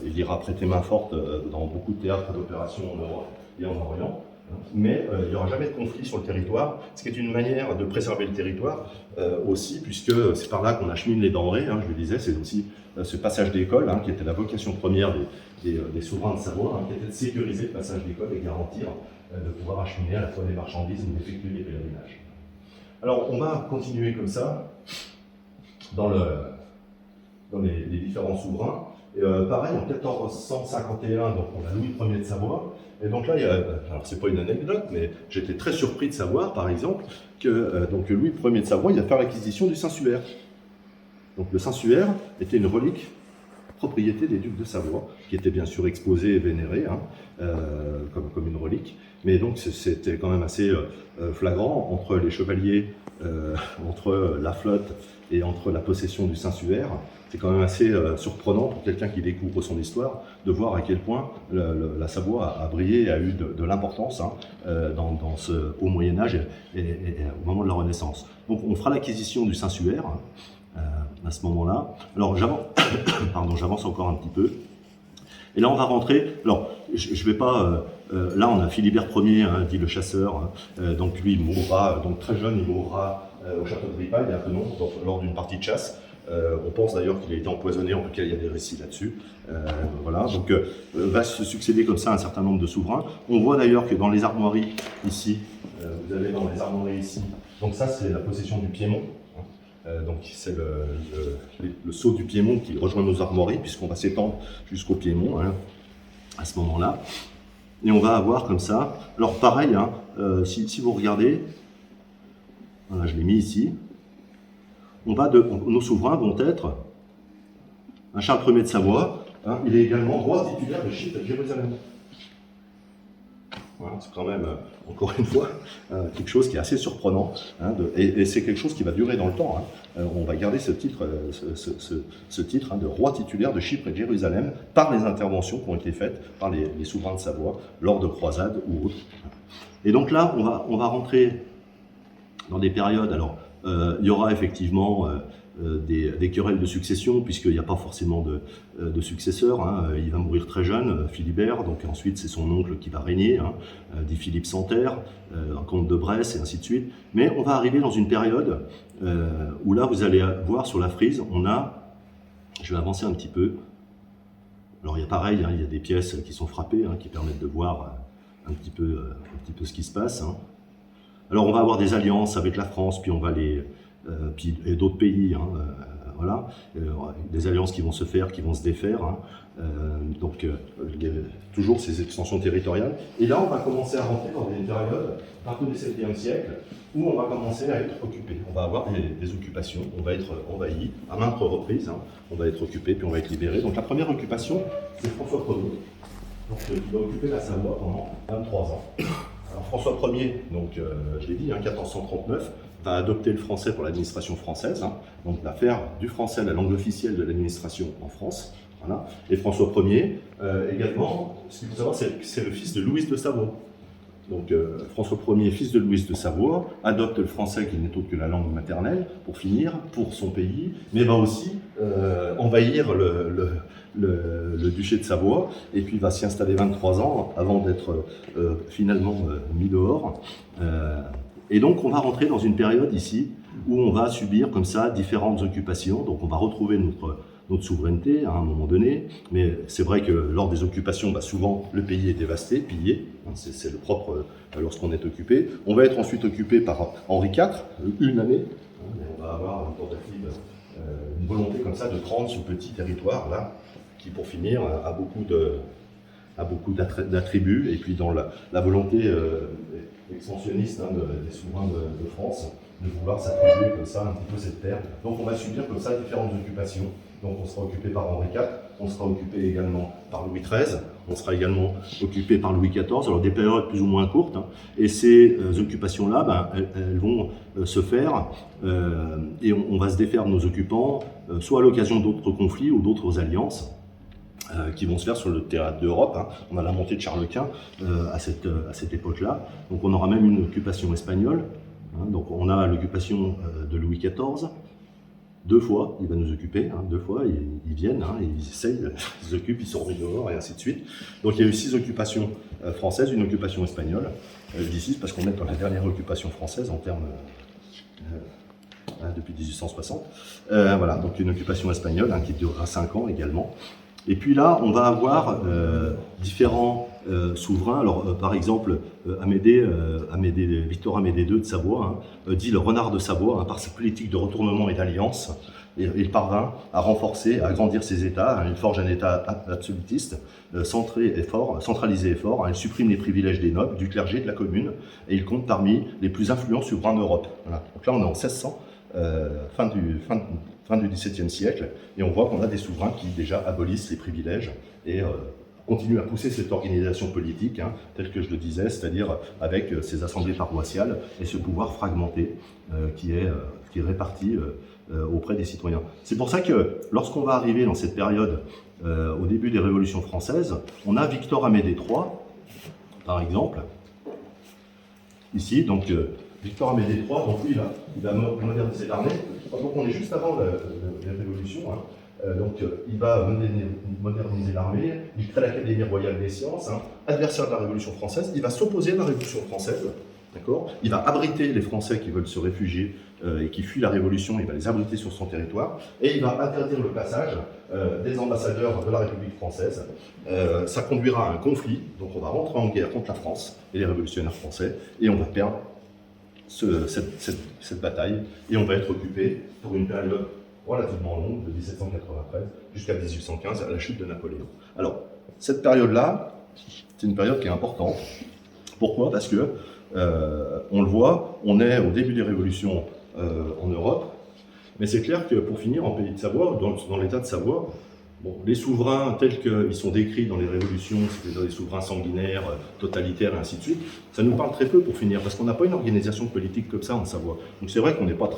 il ira prêter main forte dans beaucoup de théâtres d'opérations en Europe et en Orient. Mais il n'y aura jamais de conflit sur le territoire, ce qui est une manière de préserver le territoire aussi, puisque c'est par là qu'on achemine les denrées, je le disais, c'est aussi ce passage d'école, qui était la vocation première des souverains de Savoie, qui était de sécuriser le passage d'école et garantir de pouvoir acheminer à la fois des marchandises et d'effectuer des pèlerinages. Alors on va continuer comme ça dans les différents souverains. Pareil, en 1451, donc on a Louis Ier de Savoie. Et donc là, alors c'est pas une anecdote, mais j'étais très surpris de savoir, par exemple, que donc Louis Ier de Savoie, il a fait l'acquisition du Saint-Suaire. Donc le Saint-Suaire était une relique propriété des ducs de Savoie, qui était bien sûr exposée et vénérée comme une relique. Mais donc c'était quand même assez flagrant entre les chevaliers, entre la flotte et entre la possession du Saint-Suaire. C'est quand même assez surprenant pour quelqu'un qui découvre son histoire de voir à quel point la Savoie a brillé et a eu de l'importance dans ce haut Moyen-Âge et au moment de la Renaissance. Donc on fera l'acquisition du Saint-Suaire à ce moment-là. Alors j'avance encore un petit peu. Et là on va rentrer, alors je vais pas, là on a Philibert Ier, dit le chasseur, donc lui il mourra, donc très jeune il mourra au château de Ripaille, à Penon, lors d'une partie de chasse. On pense d'ailleurs qu'il a été empoisonné, en tout cas il y a des récits là-dessus. Voilà, donc va se succéder comme ça un certain nombre de souverains. On voit d'ailleurs que dans les armoiries ici, vous avez dans les armoiries ici, donc ça c'est la possession du Piémont. Donc c'est le sceau du Piémont qui rejoint nos armoiries, puisqu'on va s'étendre jusqu'au Piémont à ce moment-là. Et on va avoir comme ça, alors pareil, si vous regardez, voilà, je l'ai mis ici, nos souverains vont être un Charles Ier de Savoie, il est également roi titulaire de Chypre et de Jérusalem. Voilà, c'est quand même, encore une fois, quelque chose qui est assez surprenant, et c'est quelque chose qui va durer dans le temps. On va garder ce titre, ce titre de roi titulaire de Chypre et de Jérusalem par les interventions qui ont été faites par les souverains de Savoie lors de croisades ou autres. Et donc là, on va rentrer dans des périodes. Alors, il y aura effectivement des querelles de succession, puisqu'il n'y a pas forcément de successeur. Il va mourir très jeune, Philibert, donc ensuite c'est son oncle qui va régner, dit Philippe Santerre, comte de Bresse, et ainsi de suite. Mais on va arriver dans une période où là, vous allez voir sur la frise, je vais avancer un petit peu. Alors il y a pareil, il y a des pièces qui sont frappées, qui permettent de voir un petit peu ce qui se passe. Alors on va avoir des alliances avec la France, puis on va et d'autres pays, voilà, des alliances qui vont se faire, qui vont se défaire, donc il y a toujours ces extensions territoriales. Et là on va commencer à rentrer dans des périodes, un peu du XVIIe siècle, où on va commencer à être occupé. On va avoir des occupations, on va être envahi à maintes reprises, on va être occupé, puis on va être libéré. Donc la première occupation, c'est François Ier, donc, qui va occuper la Savoie pendant 23 ans. Alors François Ier, donc je l'ai dit, 1439, va adopter le français pour l'administration française, donc va faire du français la langue officielle de l'administration en France. Voilà. Et François Ier, également, ce qu'il faut savoir, c'est que c'est le fils de Louise de Savoie. Donc François Ier, fils de Louise de Savoie, adopte le français qui n'est autre que la langue maternelle, pour son pays, mais va aussi envahir le duché de Savoie, et puis va s'y installer 23 ans avant d'être finalement mis dehors. Et donc on va rentrer dans une période ici où on va subir comme ça différentes occupations, donc on va retrouver notre souveraineté à un moment donné, mais c'est vrai que lors des occupations, souvent le pays est dévasté, pillé, c'est le propre lorsqu'on est occupé. On va être ensuite occupé par Henri IV, une année, et on va avoir une tentative, une volonté comme ça de prendre ce petit territoire là, qui pour finir a beaucoup d'attributs, et puis dans la volonté expansionniste des souverains de France, de vouloir s'attribuer comme ça un petit peu cette terre. Donc on va subir comme ça différentes occupations. Donc on sera occupé par Henri IV, on sera occupé également par Louis XIII, on sera également occupé par Louis XIV, alors des périodes plus ou moins courtes, et ces occupations-là, elles vont se faire, et on va se défaire de nos occupants, soit à l'occasion d'autres conflits ou d'autres alliances, qui vont se faire sur le théâtre d'Europe. On a la montée de Charles Quint à cette époque-là, donc on aura même une occupation espagnole, donc on a l'occupation de Louis XIV, 2 fois, il va nous occuper, 2 fois, ils viennent, ils essayent, ils s'occupent, ils sont remis dehors, et ainsi de suite. Donc il y a eu 6 occupations françaises, une occupation espagnole. Je dis 6 parce qu'on est dans la dernière occupation française en termes depuis 1860. Voilà, donc une occupation espagnole qui durera 5 ans également. Et puis là, on va avoir différents souverains. Alors, par exemple, Victor Amédée II de Savoie, dit le renard de Savoie, par sa politique de retournement et d'alliance, il parvint à renforcer, à agrandir ses États. Il forge un État absolutiste, centralisé et fort. Il supprime les privilèges des nobles, du clergé, de la commune, et il compte parmi les plus influents souverains d'Europe. Voilà. Donc là, on est en 1600, fin du XVIIe siècle, et on voit qu'on a des souverains qui déjà abolissent les privilèges et continuent à pousser cette organisation politique, telle que je le disais, c'est-à-dire avec ces assemblées paroissiales et ce pouvoir fragmenté qui est réparti auprès des citoyens. C'est pour ça que lorsqu'on va arriver dans cette période, au début des révolutions françaises, on a Victor Amédée III, par exemple, ici, donc Victor Amédée III, donc lui, il va moderniser l'armée. Donc on est juste avant les révolutions. Donc il va moderniser l'armée, il crée l'Académie royale des sciences, adversaire de la Révolution française, il va s'opposer à la Révolution française, d'accord ? Il va abriter les Français qui veulent se réfugier et qui fuient la Révolution, il va les abriter sur son territoire, et il va interdire le passage des ambassadeurs de la République française. Ça conduira à un conflit, donc on va rentrer en guerre contre la France et les révolutionnaires français, et on va perdre cette bataille, et on va être occupé pour une période relativement longue, de 1793 jusqu'à 1815, à la chute de Napoléon. Alors, cette période-là, c'est une période qui est importante. Pourquoi ? Parce que, on le voit, on est au début des révolutions en Europe, mais c'est clair que pour finir, en pays de Savoie, dans l'état de Savoie, bon, les souverains tels qu'ils sont décrits dans les révolutions, c'est-à-dire des souverains sanguinaires, totalitaires et ainsi de suite, ça nous parle très peu pour finir, parce qu'on n'a pas une organisation politique comme ça en Savoie. Donc c'est vrai qu'on n'est pas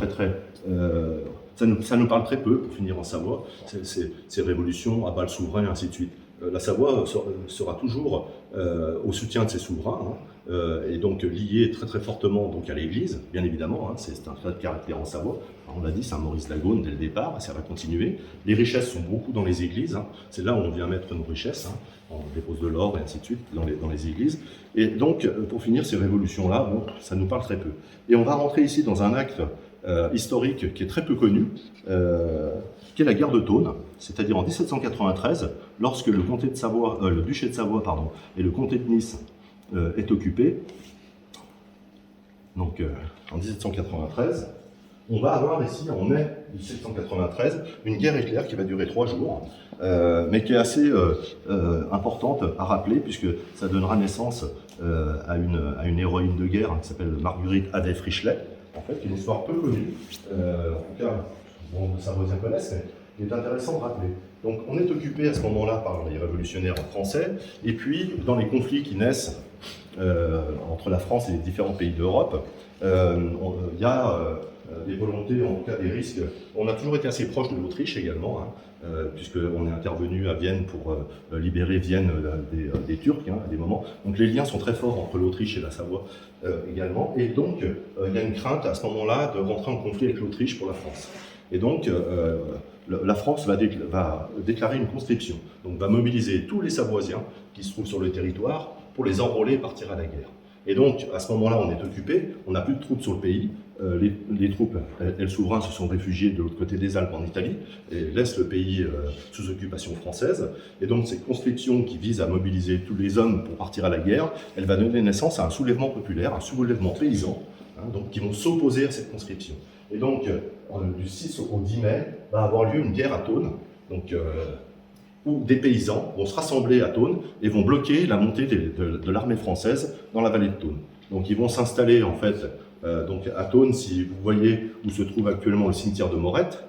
ça nous parle très peu pour finir en Savoie, ces révolutions à bas le souverain et ainsi de suite. La Savoie sera toujours au soutien de ses souverains, et donc liée très très fortement donc, à l'Église, bien évidemment, c'est un trait de caractère en Savoie. On l'a dit, Saint-Maurice d'Agaune dès le départ, ça va continuer. Les richesses sont beaucoup dans les églises, c'est là où on vient mettre nos richesses, on dépose de l'or et ainsi de suite dans les églises. Et donc, pour finir, ces révolutions-là, bon, ça nous parle très peu. Et on va rentrer ici dans un acte historique qui est très peu connu, qui est la guerre de Thônes, c'est-à-dire en 1793, lorsque le comté de Savoie, le duché de Savoie, et le comté de Nice est occupé. Donc, en 1793, on va avoir ici, en mai 1793, une guerre éclair qui va durer 3 jours, mais qui est assez importante à rappeler, puisque ça donnera naissance à une héroïne de guerre qui s'appelle Marguerite Adet-Frischlet, en fait, qui est une histoire peu connue, en tout cas, bon, les Savoisiens connaissent, mais il est intéressant de rappeler. Donc, on est occupé à ce moment-là par les révolutionnaires français, et puis, dans les conflits qui naissent entre la France et les différents pays d'Europe, il y a des volontés, en tout cas des risques. On a toujours été assez proche de l'Autriche également, puisqu'on est intervenu à Vienne pour libérer Vienne des Turcs à des moments. Donc les liens sont très forts entre l'Autriche et la Savoie également. Et donc il y a une crainte à ce moment-là de rentrer en conflit avec l'Autriche pour la France. Et donc la France va déclarer une conscription, donc va mobiliser tous les Savoisiens qui se trouvent sur le territoire pour les enrôler et partir à la guerre. Et donc, à ce moment-là, on est occupé, on n'a plus de troupes sur le pays. Les troupes, les souverains se sont réfugiés de l'autre côté des Alpes en Italie et laissent le pays sous occupation française. Et donc, cette conscription qui vise à mobiliser tous les hommes pour partir à la guerre, elle va donner naissance à un soulèvement populaire, un soulèvement paysan, donc, qui vont s'opposer à cette conscription. Et donc, du 6 au 10 mai, va avoir lieu une guerre à Thônes. Donc, où des paysans vont se rassembler à Thônes et vont bloquer la montée de l'armée française dans la vallée de Thônes. Donc ils vont s'installer en fait donc à Thônes, si vous voyez où se trouve actuellement le cimetière de Morette,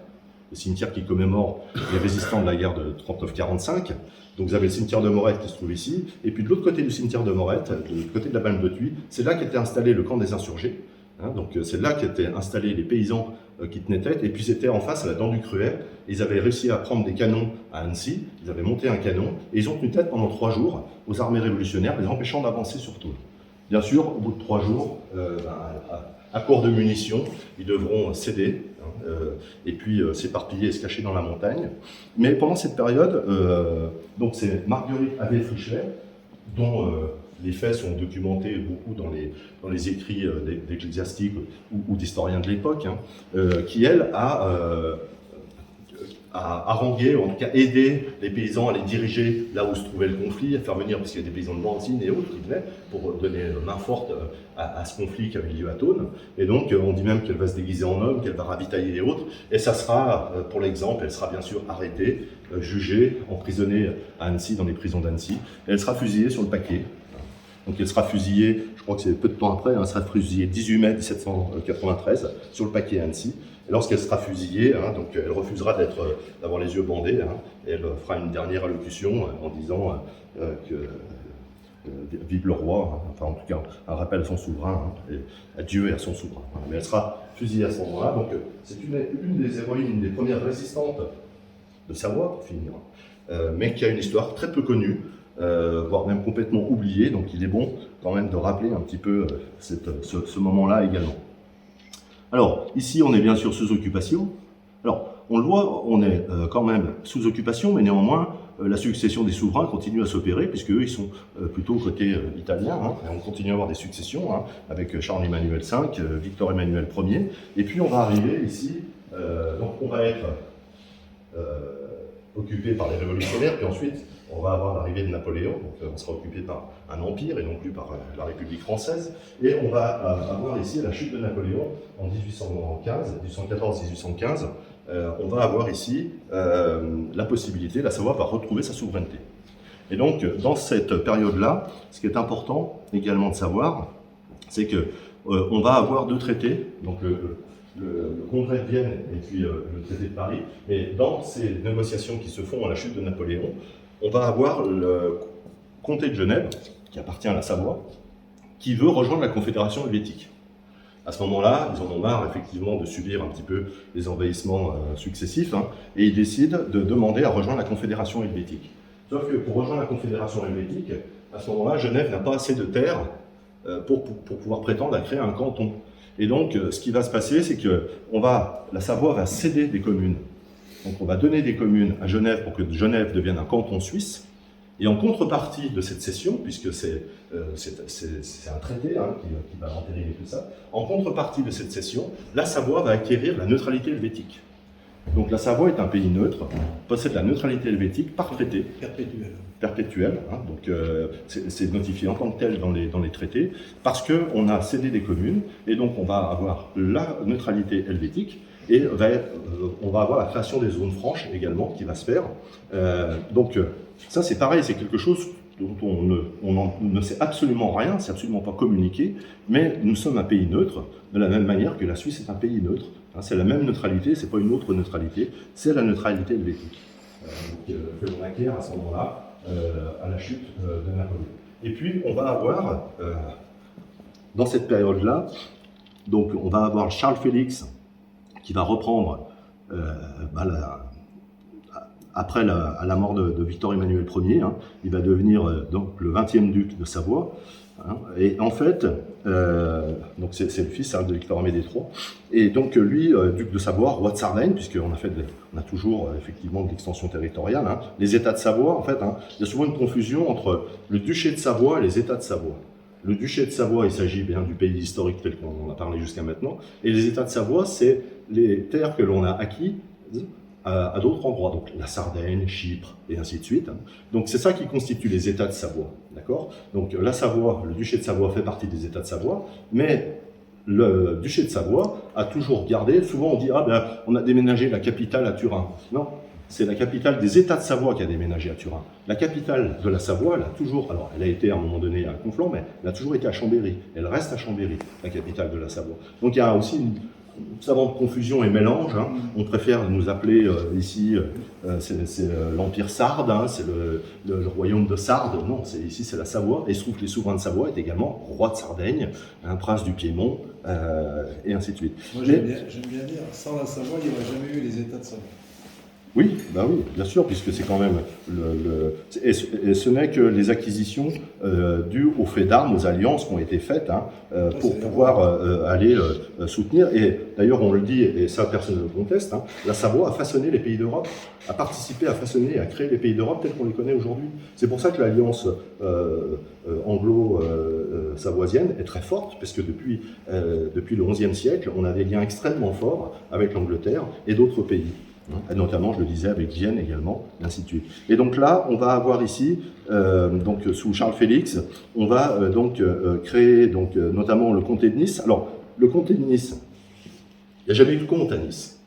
le cimetière qui commémore les résistants de la guerre de 39-45. Donc vous avez le cimetière de Morette qui se trouve ici, et puis de l'autre côté du cimetière de Morette, de l'autre côté de la Balme de Thuy, c'est là qu'était installé le camp des insurgés. Donc c'est là qu'étaient installés les paysans qui tenaient tête, et puis c'était en face à la Dent du Cruet. Ils avaient réussi à prendre des canons à Annecy, ils avaient monté un canon, et ils ont tenu tête pendant 3 jours aux armées révolutionnaires, les empêchant d'avancer sur Thônes. Bien sûr, au bout de 3 jours, à court de munitions, ils devront céder et puis s'éparpiller et se cacher dans la montagne. Mais pendant cette période, donc c'est Marguerite Abbé-Frischlet, dont les faits sont documentés beaucoup dans les écrits d'ecclésiastiques ou d'historiens de l'époque, qui elle a harangué, ou en tout cas aidé les paysans à les diriger là où se trouvait le conflit, à faire venir, parce qu'il y a des paysans de Brantine et autres qui venaient pour donner main forte à ce conflit qui avait lieu à Thônes. Et donc on dit même qu'elle va se déguiser en homme, qu'elle va ravitailler les autres, et ça sera, pour l'exemple, elle sera bien sûr arrêtée, jugée, emprisonnée à Annecy, dans les prisons d'Annecy, et elle sera fusillée sur le paquet. Donc elle sera fusillée, je crois que c'est peu de temps après, elle sera fusillée 18 mai 1793 sur le paquet à Annecy. Et lorsqu'elle sera fusillée, donc elle refusera d'avoir les yeux bandés, et elle fera une dernière allocution en disant que vive le roi, enfin en tout cas un rappel à son souverain, et à Dieu et à son souverain. Mais elle sera fusillée à ce moment-là, donc c'est une des héroïnes, une des premières résistantes de Savoie, pour finir, mais qui a une histoire très peu connue, voire même complètement oubliée, donc il est bon quand même de rappeler un petit peu ce moment-là également. Alors, ici on est bien sûr sous occupation. Alors, on le voit, on est quand même sous occupation, mais néanmoins, la succession des souverains continue à s'opérer, puisque eux, ils sont plutôt côté italien, et on continue à avoir des successions, avec Charles Emmanuel V, Victor Emmanuel Ier, et puis on va arriver ici, donc on va être occupé par les révolutionnaires, puis ensuite on va avoir l'arrivée de Napoléon, donc on sera occupé par un empire et non plus par la République française, et on va avoir ici la chute de Napoléon en 1814-1815, on va avoir ici la possibilité, la Savoie va retrouver sa souveraineté. Et donc dans cette période-là, ce qui est important également de savoir, c'est que on va avoir deux traités, donc le Congrès de Vienne et puis le traité de Paris, mais dans ces négociations qui se font à la chute de Napoléon, on va avoir le comté de Genève, qui appartient à la Savoie, qui veut rejoindre la Confédération helvétique. À ce moment-là, ils en ont marre effectivement de subir un petit peu les envahissements successifs, et ils décident de demander à rejoindre la Confédération helvétique. Sauf que pour rejoindre la Confédération helvétique, à ce moment-là, Genève n'a pas assez de terres pour pouvoir prétendre à créer un canton. Et donc, ce qui va se passer, c'est que la Savoie va céder des communes. Donc on va donner des communes à Genève pour que Genève devienne un canton suisse, et en contrepartie de cette cession, puisque c'est un traité qui va entériner tout ça, en contrepartie de cette cession, la Savoie va acquérir la neutralité helvétique. Donc la Savoie est un pays neutre, possède la neutralité helvétique par traité. Perpétuelle, donc c'est notifié en tant que tel dans les traités, parce qu'on a cédé des communes, et donc on va avoir la neutralité helvétique, et on va avoir la création des zones franches également qui va se faire. Donc ça c'est pareil, c'est quelque chose dont on ne sait absolument rien, c'est absolument pas communiqué, mais nous sommes un pays neutre, de la même manière que la Suisse est un pays neutre. C'est la même neutralité, c'est pas une autre neutralité, c'est la neutralité helvétique que l'on acquiert à ce moment-là, à la chute de Napoléon. Et puis on va avoir, dans cette période-là, donc on va avoir Charles Félix qui va reprendre après à la mort de Victor Emmanuel Ier, il va devenir donc le 20e duc de Savoie, et en fait, donc c'est le fils de Victor Amédée III, et donc lui, duc de Savoie, roi de Sardaigne, puisqu'on a toujours effectivement de l'extension territoriale, les États de Savoie, en fait, il y a souvent une confusion entre le duché de Savoie et les États de Savoie. Le duché de Savoie, il s'agit bien du pays historique tel qu'on en a parlé jusqu'à maintenant, et les États de Savoie, c'est les terres que l'on a acquises à d'autres endroits, donc la Sardaigne, Chypre, et ainsi de suite. Donc c'est ça qui constitue les États de Savoie, d'accord? Donc la Savoie, le duché de Savoie fait partie des États de Savoie, mais le duché de Savoie a toujours gardé, souvent on dit, on a déménagé la capitale à Turin. Non, c'est la capitale des États de Savoie qui a déménagé à Turin. La capitale de la Savoie, elle a toujours, alors elle a été à un moment donné à Conflans, mais elle a toujours été à Chambéry. Elle reste à Chambéry, la capitale de la Savoie. Donc il y a aussi une savante confusion et mélange. On préfère nous appeler ici, c'est l'Empire Sarde, c'est le royaume de Sarde. Non, ici c'est la Savoie. Et il se trouve que les souverains de Savoie étaient également rois de Sardaigne, un prince du Piémont, et ainsi de suite. Moi j'aime bien dire, sans la Savoie, il n'y aurait jamais eu les États de Savoie. Oui, bah oui, bien sûr, puisque c'est quand même et ce n'est que les acquisitions dues aux faits d'armes, aux alliances qui ont été faites pour pouvoir aller soutenir. Et d'ailleurs, on le dit, et ça personne ne le conteste, la Savoie a façonné les pays d'Europe, a participé à façonner, à créer les pays d'Europe tels qu'on les connaît aujourd'hui. C'est pour ça que l'alliance anglo-savoisienne est très forte, parce que depuis le XIe siècle, on a des liens extrêmement forts avec l'Angleterre et d'autres pays. Notamment, je le disais, avec Vienne également, et ainsi de suite. Et donc là, on va avoir ici, donc sous Charles Félix, on va créer notamment le comté de Nice. Alors, le comté de Nice, il n'y a jamais eu de comte à Nice,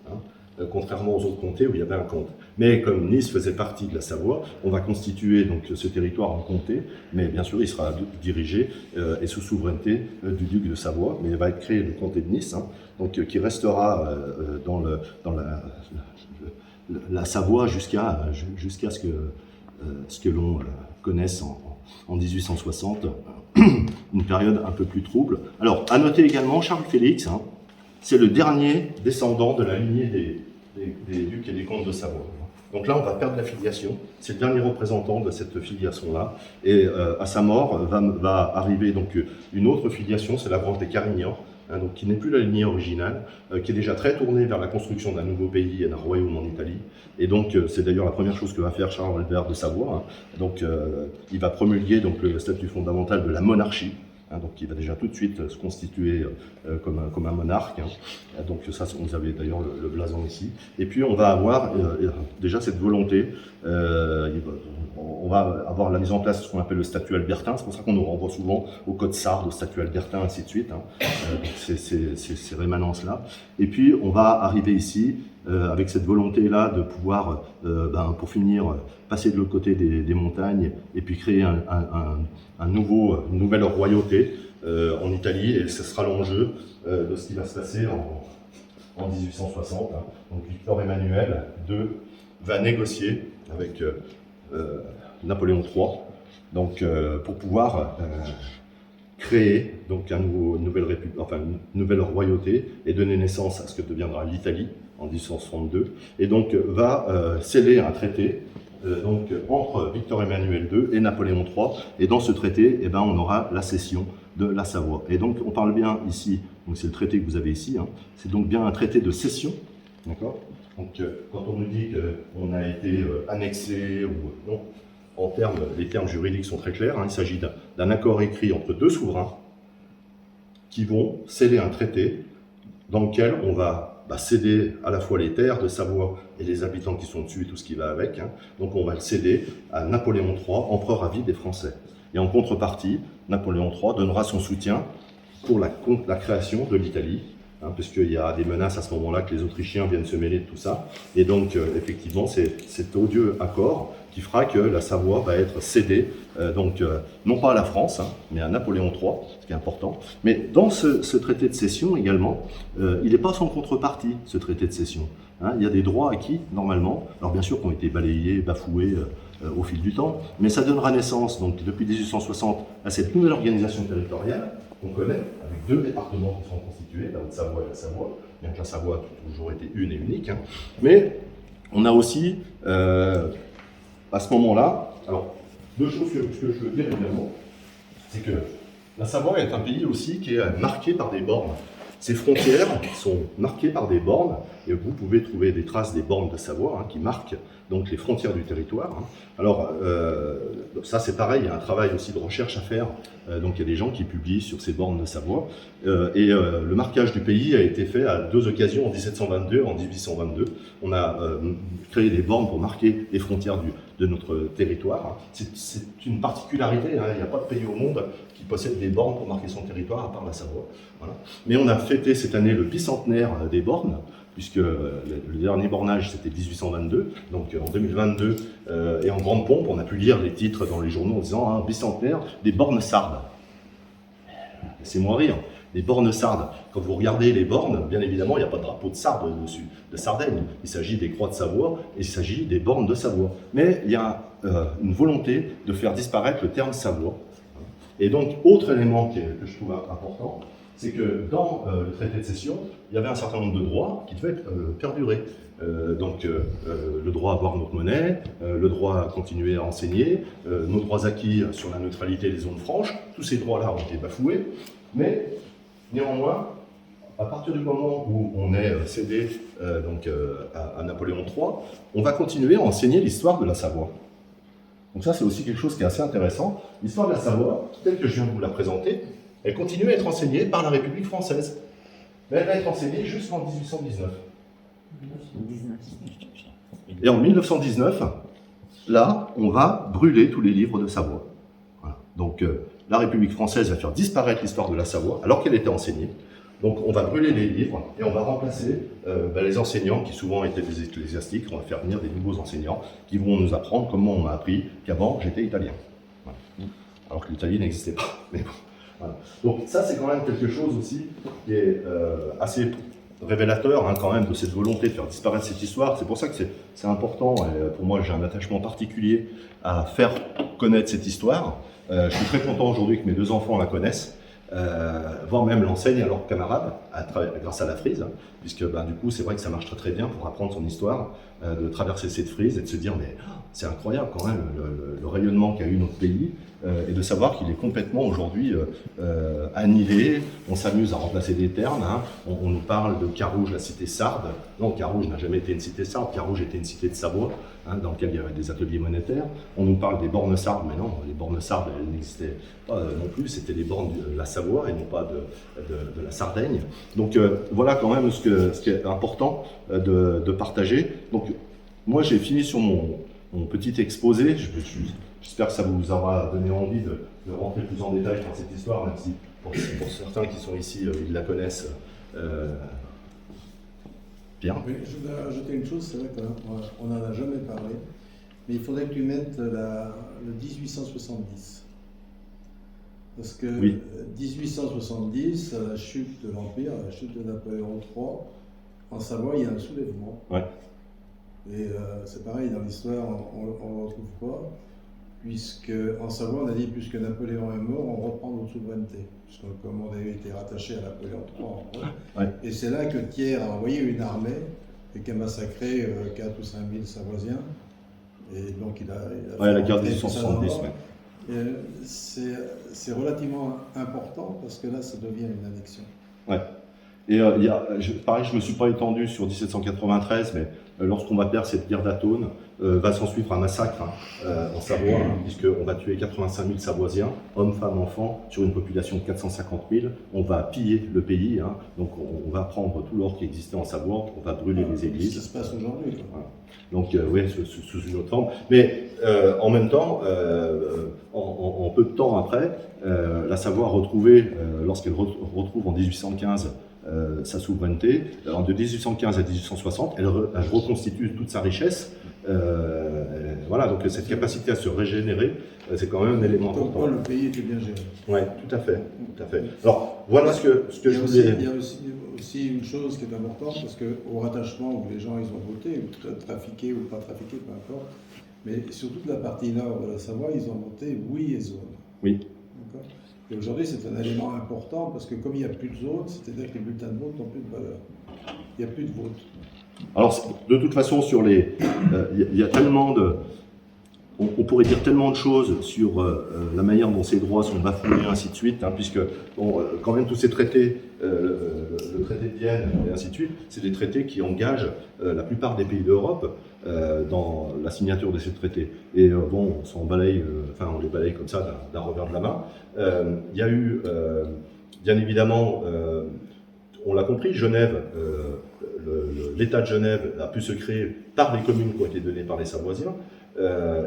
contrairement aux autres comtés où il y avait un comte. Mais comme Nice faisait partie de la Savoie, on va constituer donc ce territoire en comté, mais bien sûr il sera dirigé et sous souveraineté du duc de Savoie, mais il va être créé le comté de Nice, qui restera dans la Savoie jusqu'à ce que l'on connaisse en 1860, une période un peu plus trouble. Alors, à noter également, Charles Félix, c'est le dernier descendant de la lignée des ducs et des comtes de Savoie. Donc là, on va perdre la filiation. C'est le dernier représentant de cette filiation-là. Et à sa mort, va arriver donc une autre filiation, c'est la branche des Carignans, donc qui n'est plus la lignée originale, qui est déjà très tournée vers la construction d'un nouveau pays et d'un royaume en Italie. Et donc, c'est d'ailleurs la première chose que va faire Charles Albert de Savoie. Donc, il va promulguer donc, le statut fondamental de la monarchie. Donc il va déjà tout de suite se constituer comme un monarque. Donc ça, vous avez d'ailleurs le blason ici. Et puis on va avoir déjà cette volonté, on va avoir la mise en place de ce qu'on appelle le statut albertain. C'est pour ça qu'on nous renvoie souvent au code Sardes, au statut albertain, ainsi de suite. Ces rémanences-là. Et puis on va arriver ici avec cette volonté-là de pouvoir, pour finir, passer de l'autre côté des montagnes et puis créer une nouvelle royauté en Italie, et ce sera l'enjeu de ce qui va se passer en 1860. Donc Victor Emmanuel II va négocier avec Napoléon III pour pouvoir créer donc une nouvelle royauté et donner naissance à ce que deviendra l'Italie en 1862, et donc va sceller un traité entre Victor Emmanuel II et Napoléon III, et dans ce traité, on aura la cession de la Savoie. Et donc on parle bien ici, donc c'est le traité que vous avez ici, c'est donc bien un traité de cession, d'accord. Donc quand on nous dit qu'on a été annexé ou non, les termes juridiques sont très clairs, il s'agit d'un accord écrit entre deux souverains qui vont sceller un traité dans lequel on va céder à la fois les terres de Savoie et les habitants qui sont dessus et tout ce qui va avec. Donc on va le céder à Napoléon III, empereur à vie des Français. Et en contrepartie, Napoléon III donnera son soutien pour la création de l'Italie, puisqu'il y a des menaces à ce moment-là que les Autrichiens viennent se mêler de tout ça. Et donc, effectivement, c'est cet odieux accord qui fera que la Savoie va être cédée, non pas à la France, mais à Napoléon III, ce qui est important. Mais dans ce traité de cession également, il n'est pas sans contrepartie, ce traité de cession. Il y a des droits acquis, normalement, alors bien sûr qui ont été balayés, bafoués au fil du temps, mais ça donnera naissance, donc depuis 1860, à cette nouvelle organisation territoriale qu'on connaît, avec deux départements qui sont constitués, la Haute-Savoie et la Savoie, bien que la Savoie a toujours été une et unique. Mais on a aussi, à ce moment-là, alors, deux choses que je veux dire également, c'est que la Savoie est un pays aussi qui est marqué par des bornes. Ces frontières sont marquées par des bornes, et vous pouvez trouver des traces des bornes de Savoie qui marquent donc les frontières du territoire. Alors ça c'est pareil, il y a un travail aussi de recherche à faire, donc il y a des gens qui publient sur ces bornes de Savoie, et le marquage du pays a été fait à deux occasions, en 1722 et en 1822. On a créé des bornes pour marquer les frontières de notre territoire. C'est une particularité, il n'y a pas de pays au monde qui possède des bornes pour marquer son territoire à part la Savoie. Voilà. Mais on a fêté cette année le bicentenaire des bornes, puisque le dernier bornage c'était 1822, donc en 2022, et en grande pompe, on a pu lire les titres dans les journaux en disant bicentenaire des bornes sardes. Laissez-moi rire, les bornes sardes. Quand vous regardez les bornes, bien évidemment, il n'y a pas de drapeau de Sardes dessus, de Sardaigne. Il s'agit des croix de Savoie et il s'agit des bornes de Savoie. Mais il y a une volonté de faire disparaître le terme Savoie. Et donc, autre élément que je trouve important, c'est que dans le traité de cession, il y avait un certain nombre de droits qui devaient perdurer. Le droit à avoir notre monnaie, le droit à continuer à enseigner, nos droits acquis sur la neutralité des zones franches, tous ces droits-là ont été bafoués, mais néanmoins, à partir du moment où on est cédé à Napoléon III, on va continuer à enseigner l'histoire de la Savoie. Donc ça, c'est aussi quelque chose qui est assez intéressant. L'histoire de la Savoie, telle que je viens de vous la présenter, elle continue à être enseignée par la République française. Mais elle va être enseignée jusqu'en 1819. Et en 1919, là, on va brûler tous les livres de Savoie. Voilà. Donc la République française va faire disparaître l'histoire de la Savoie, alors qu'elle était enseignée. Donc on va brûler les livres et on va remplacer les enseignants qui souvent étaient des ecclésiastiques. On va faire venir des nouveaux enseignants qui vont nous apprendre comment on a appris qu'avant j'étais italien. Voilà. Alors que l'Italie n'existait pas. Mais bon, voilà. Donc ça c'est quand même quelque chose aussi qui est assez révélateur quand même de cette volonté de faire disparaître cette histoire. C'est pour ça que c'est important et pour moi j'ai un attachement particulier à faire connaître cette histoire. Je suis très content aujourd'hui que mes deux enfants la connaissent. Voire même l'enseigne à leurs camarades grâce à la frise, puisque du coup c'est vrai que ça marche très très bien pour apprendre son histoire, de traverser cette frise et de se dire mais c'est incroyable quand même le rayonnement qu'a eu notre pays et de savoir qu'il est complètement aujourd'hui annihilé. On s'amuse à remplacer des termes, on nous parle de Carouge, la cité sarde. Non, Carouge n'a jamais été une cité sarde, Carouge était une cité de Savoie, dans laquelle il y avait des ateliers monétaires. On nous parle des bornes sardes, mais non, les bornes sardes elles n'existaient pas non plus, c'était les bornes de la Savoie et non pas de la Sardaigne. Donc voilà quand même ce qui est important de partager. Donc moi j'ai fini sur mon petit exposé. J'espère que ça vous aura donné envie de rentrer plus en détail dans cette histoire, même si pour certains qui sont ici, ils la connaissent bien. Oui, je voudrais ajouter une chose, c'est vrai qu'on n'en a jamais parlé, mais il faudrait que tu mettes le 1870. Parce que oui. 1870, à la chute de l'Empire, à la chute de Napoléon III, en Savoie, il y a un soulèvement. Ouais. Et c'est pareil, dans l'histoire, on ne le retrouve pas, puisque en Savoie, on a dit, puisque Napoléon est mort, on reprend notre souveraineté, puisque comme on avait été rattaché à Napoléon III. Ouais. Et c'est là que Thiers a envoyé une armée et qui a massacré 4 ou 5 000 Savoisiens. Et donc il a fait la guerre de 1870. C'est relativement important parce que là, ça devient une annexion. Ouais. Et pareil, je ne me suis pas étendu sur 1793, mais lorsqu'on va perdre cette guerre d'Atone, va s'en suivre un massacre en Savoie, puisqu'on va tuer 85 000 Savoisiens, hommes, femmes, enfants, sur une population de 450 000. On va piller le pays, donc on va prendre tout l'or qui existait en Savoie, on va brûler les églises. Ce qui se passe aujourd'hui. Voilà. Donc oui, sous une autre forme. Mais en même temps, en peu de temps après, la Savoie a retrouvé, lorsqu'elle retrouve en 1815 sa souveraineté, de 1815 à 1860, elle reconstitue toute sa richesse. Voilà, donc cette capacité à se régénérer, c'est quand même un élément important. Le pays était bien géré. Oui, tout à fait, tout à fait. Alors, voilà ce que je voulais... Il y a aussi une chose qui est importante, parce qu'au rattachement où les gens ils ont voté, ou trafiqué ou pas trafiqué, peu importe, mais sur toute la partie nord de la Savoie, ils ont voté oui et zone. Oui. D'accord. Et aujourd'hui, c'est un élément important, parce que comme il n'y a plus de zone, c'est-à-dire que les bulletins de vote n'ont plus de valeur. Il n'y a plus de vote. Alors, de toute façon, sur les... il y a tellement de... On pourrait dire tellement de choses sur la manière dont ces droits sont bafoués, ainsi de suite, puisque quand même tous ces traités, le traité de Vienne et ainsi de suite, c'est des traités qui engagent la plupart des pays d'Europe dans la signature de ces traités. Et on s'en balaye, on les balaye comme ça d'un revers de la main. Il y a eu, bien évidemment, on l'a compris, Genève, l'État de Genève a pu se créer par les communes qui ont été données par les Savoisiens.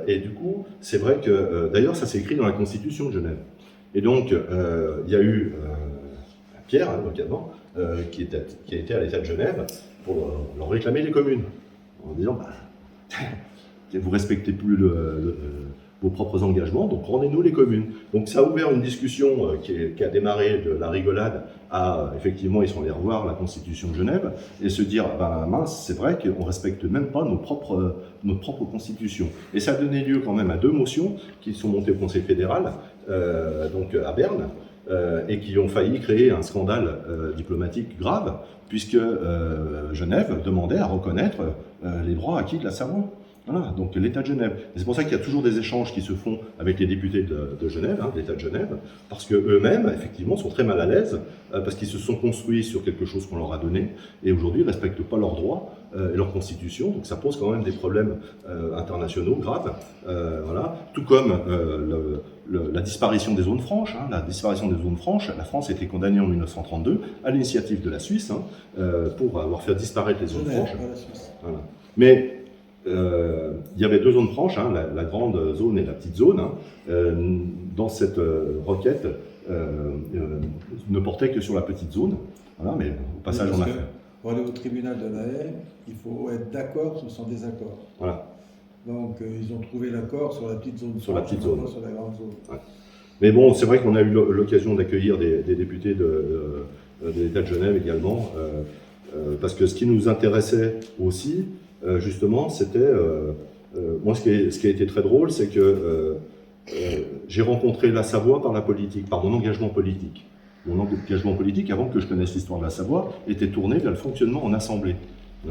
Et du coup, c'est vrai que, d'ailleurs, ça s'est écrit dans la Constitution de Genève. Et donc, il y a eu Pierre, notamment, qui a été à l'État de Genève pour leur réclamer les communes, en disant vous respectez plus vos propres engagements, donc rendez-nous les communes. Donc ça a ouvert une discussion qui a démarré de la rigolade à, effectivement, ils sont allés revoir la Constitution de Genève et se dire, mince, c'est vrai qu'on ne respecte même pas notre propre Constitution. Et ça a donné lieu quand même à 2 motions qui sont montées au Conseil fédéral, donc à Berne, et qui ont failli créer un scandale diplomatique grave, puisque Genève demandait à reconnaître les droits acquis de la Savoie. Voilà, donc l'État de Genève. C'est pour ça qu'il y a toujours des échanges qui se font avec les députés de Genève, de l'État de Genève, parce qu'eux-mêmes, effectivement, sont très mal à l'aise, parce qu'ils se sont construits sur quelque chose qu'on leur a donné, et aujourd'hui, ils ne respectent pas leurs droits et leur constitution, donc ça pose quand même des problèmes internationaux graves. Voilà. Tout comme la disparition des zones franches. La disparition des zones franches, la France a été condamnée en 1932, à l'initiative de la Suisse, pour avoir fait disparaître les zones franches. Voilà. Mais il y avait deux zones franches, la grande zone et la petite zone. Dans cette requête, ne portait que sur la petite zone. Voilà, mais au passage, on a fait. Pour aller au tribunal de La Haye, il faut être d'accord sur son désaccord. Voilà. Donc ils ont trouvé l'accord sur la petite zone. Sur la petite zone. Sur la grande zone. Ouais. Mais bon, c'est vrai qu'on a eu l'occasion d'accueillir des députés de l'État de Genève également, parce que ce qui nous intéressait aussi, justement, c'était... moi, ce qui a été très drôle, c'est que j'ai rencontré la Savoie par la politique, par mon engagement politique. Mon engagement politique, avant que je connaisse l'histoire de la Savoie, était tourné vers le fonctionnement en assemblée.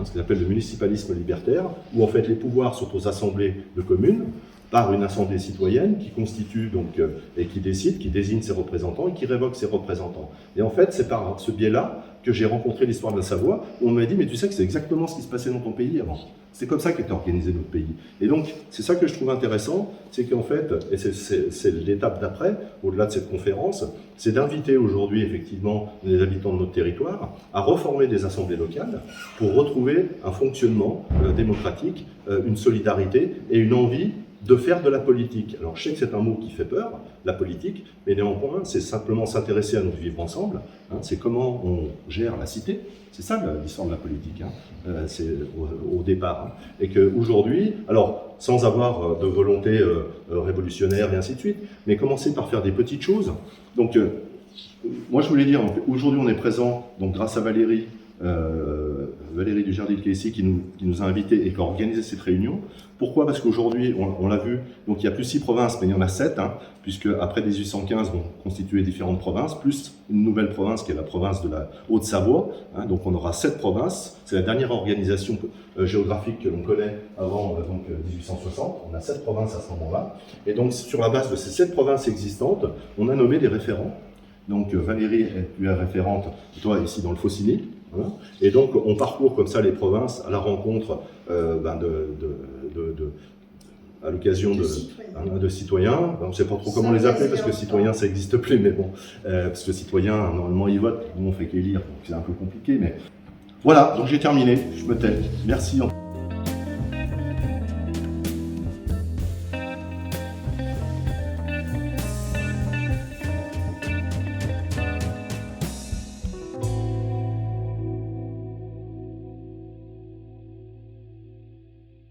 Ce qu'on appelle le municipalisme libertaire, où en fait les pouvoirs sont aux assemblées de communes, par une assemblée citoyenne qui constitue donc, et qui décide, qui désigne ses représentants et qui révoque ses représentants. Et en fait, c'est par ce biais-là que j'ai rencontré l'histoire de la Savoie, où on m'a dit, mais tu sais que c'est exactement ce qui se passait dans ton pays avant. C'est comme ça qu'était organisé notre pays. Et donc, c'est ça que je trouve intéressant, c'est qu'en fait, et c'est l'étape d'après, au-delà de cette conférence, c'est d'inviter aujourd'hui, effectivement, les habitants de notre territoire à reformer des assemblées locales pour retrouver un fonctionnement démocratique, une solidarité et une envie de faire de la politique. Alors je sais que c'est un mot qui fait peur, la politique, mais néanmoins c'est simplement s'intéresser à notre vivre ensemble, c'est comment on gère la cité, c'est ça l'histoire de la politique, c'est au départ. Et qu'aujourd'hui, alors sans avoir de volonté révolutionnaire et ainsi de suite, mais commencer par faire des petites choses. Donc moi je voulais dire, aujourd'hui on est présent, donc grâce à Valérie, Valérie Dujardin-Casey qui nous a invités et qui a organisé cette réunion. Pourquoi? Parce qu'aujourd'hui, on l'a vu, donc il n'y a plus 6 provinces, mais il y en a 7, puisque après 1815, on constituait différentes provinces, plus une nouvelle province qui est la province de la Haute-Savoie. Donc on aura 7 provinces. C'est la dernière organisation géographique que l'on connaît avant 1860. On a 7 provinces à ce moment-là. Et donc sur la base de ces 7 provinces existantes, on a nommé des référents. Donc Valérie, tu es référente, toi ici dans le Faucigny. Voilà. Et donc on parcourt comme ça les provinces à la rencontre à l'occasion de citoyens. On ne sait pas trop comment les appeler parce que citoyens ça n'existe plus, mais bon, parce que citoyens normalement ils votent, nous on fait qu'élire, donc c'est un peu compliqué, mais voilà, donc j'ai terminé, je me tais. Merci.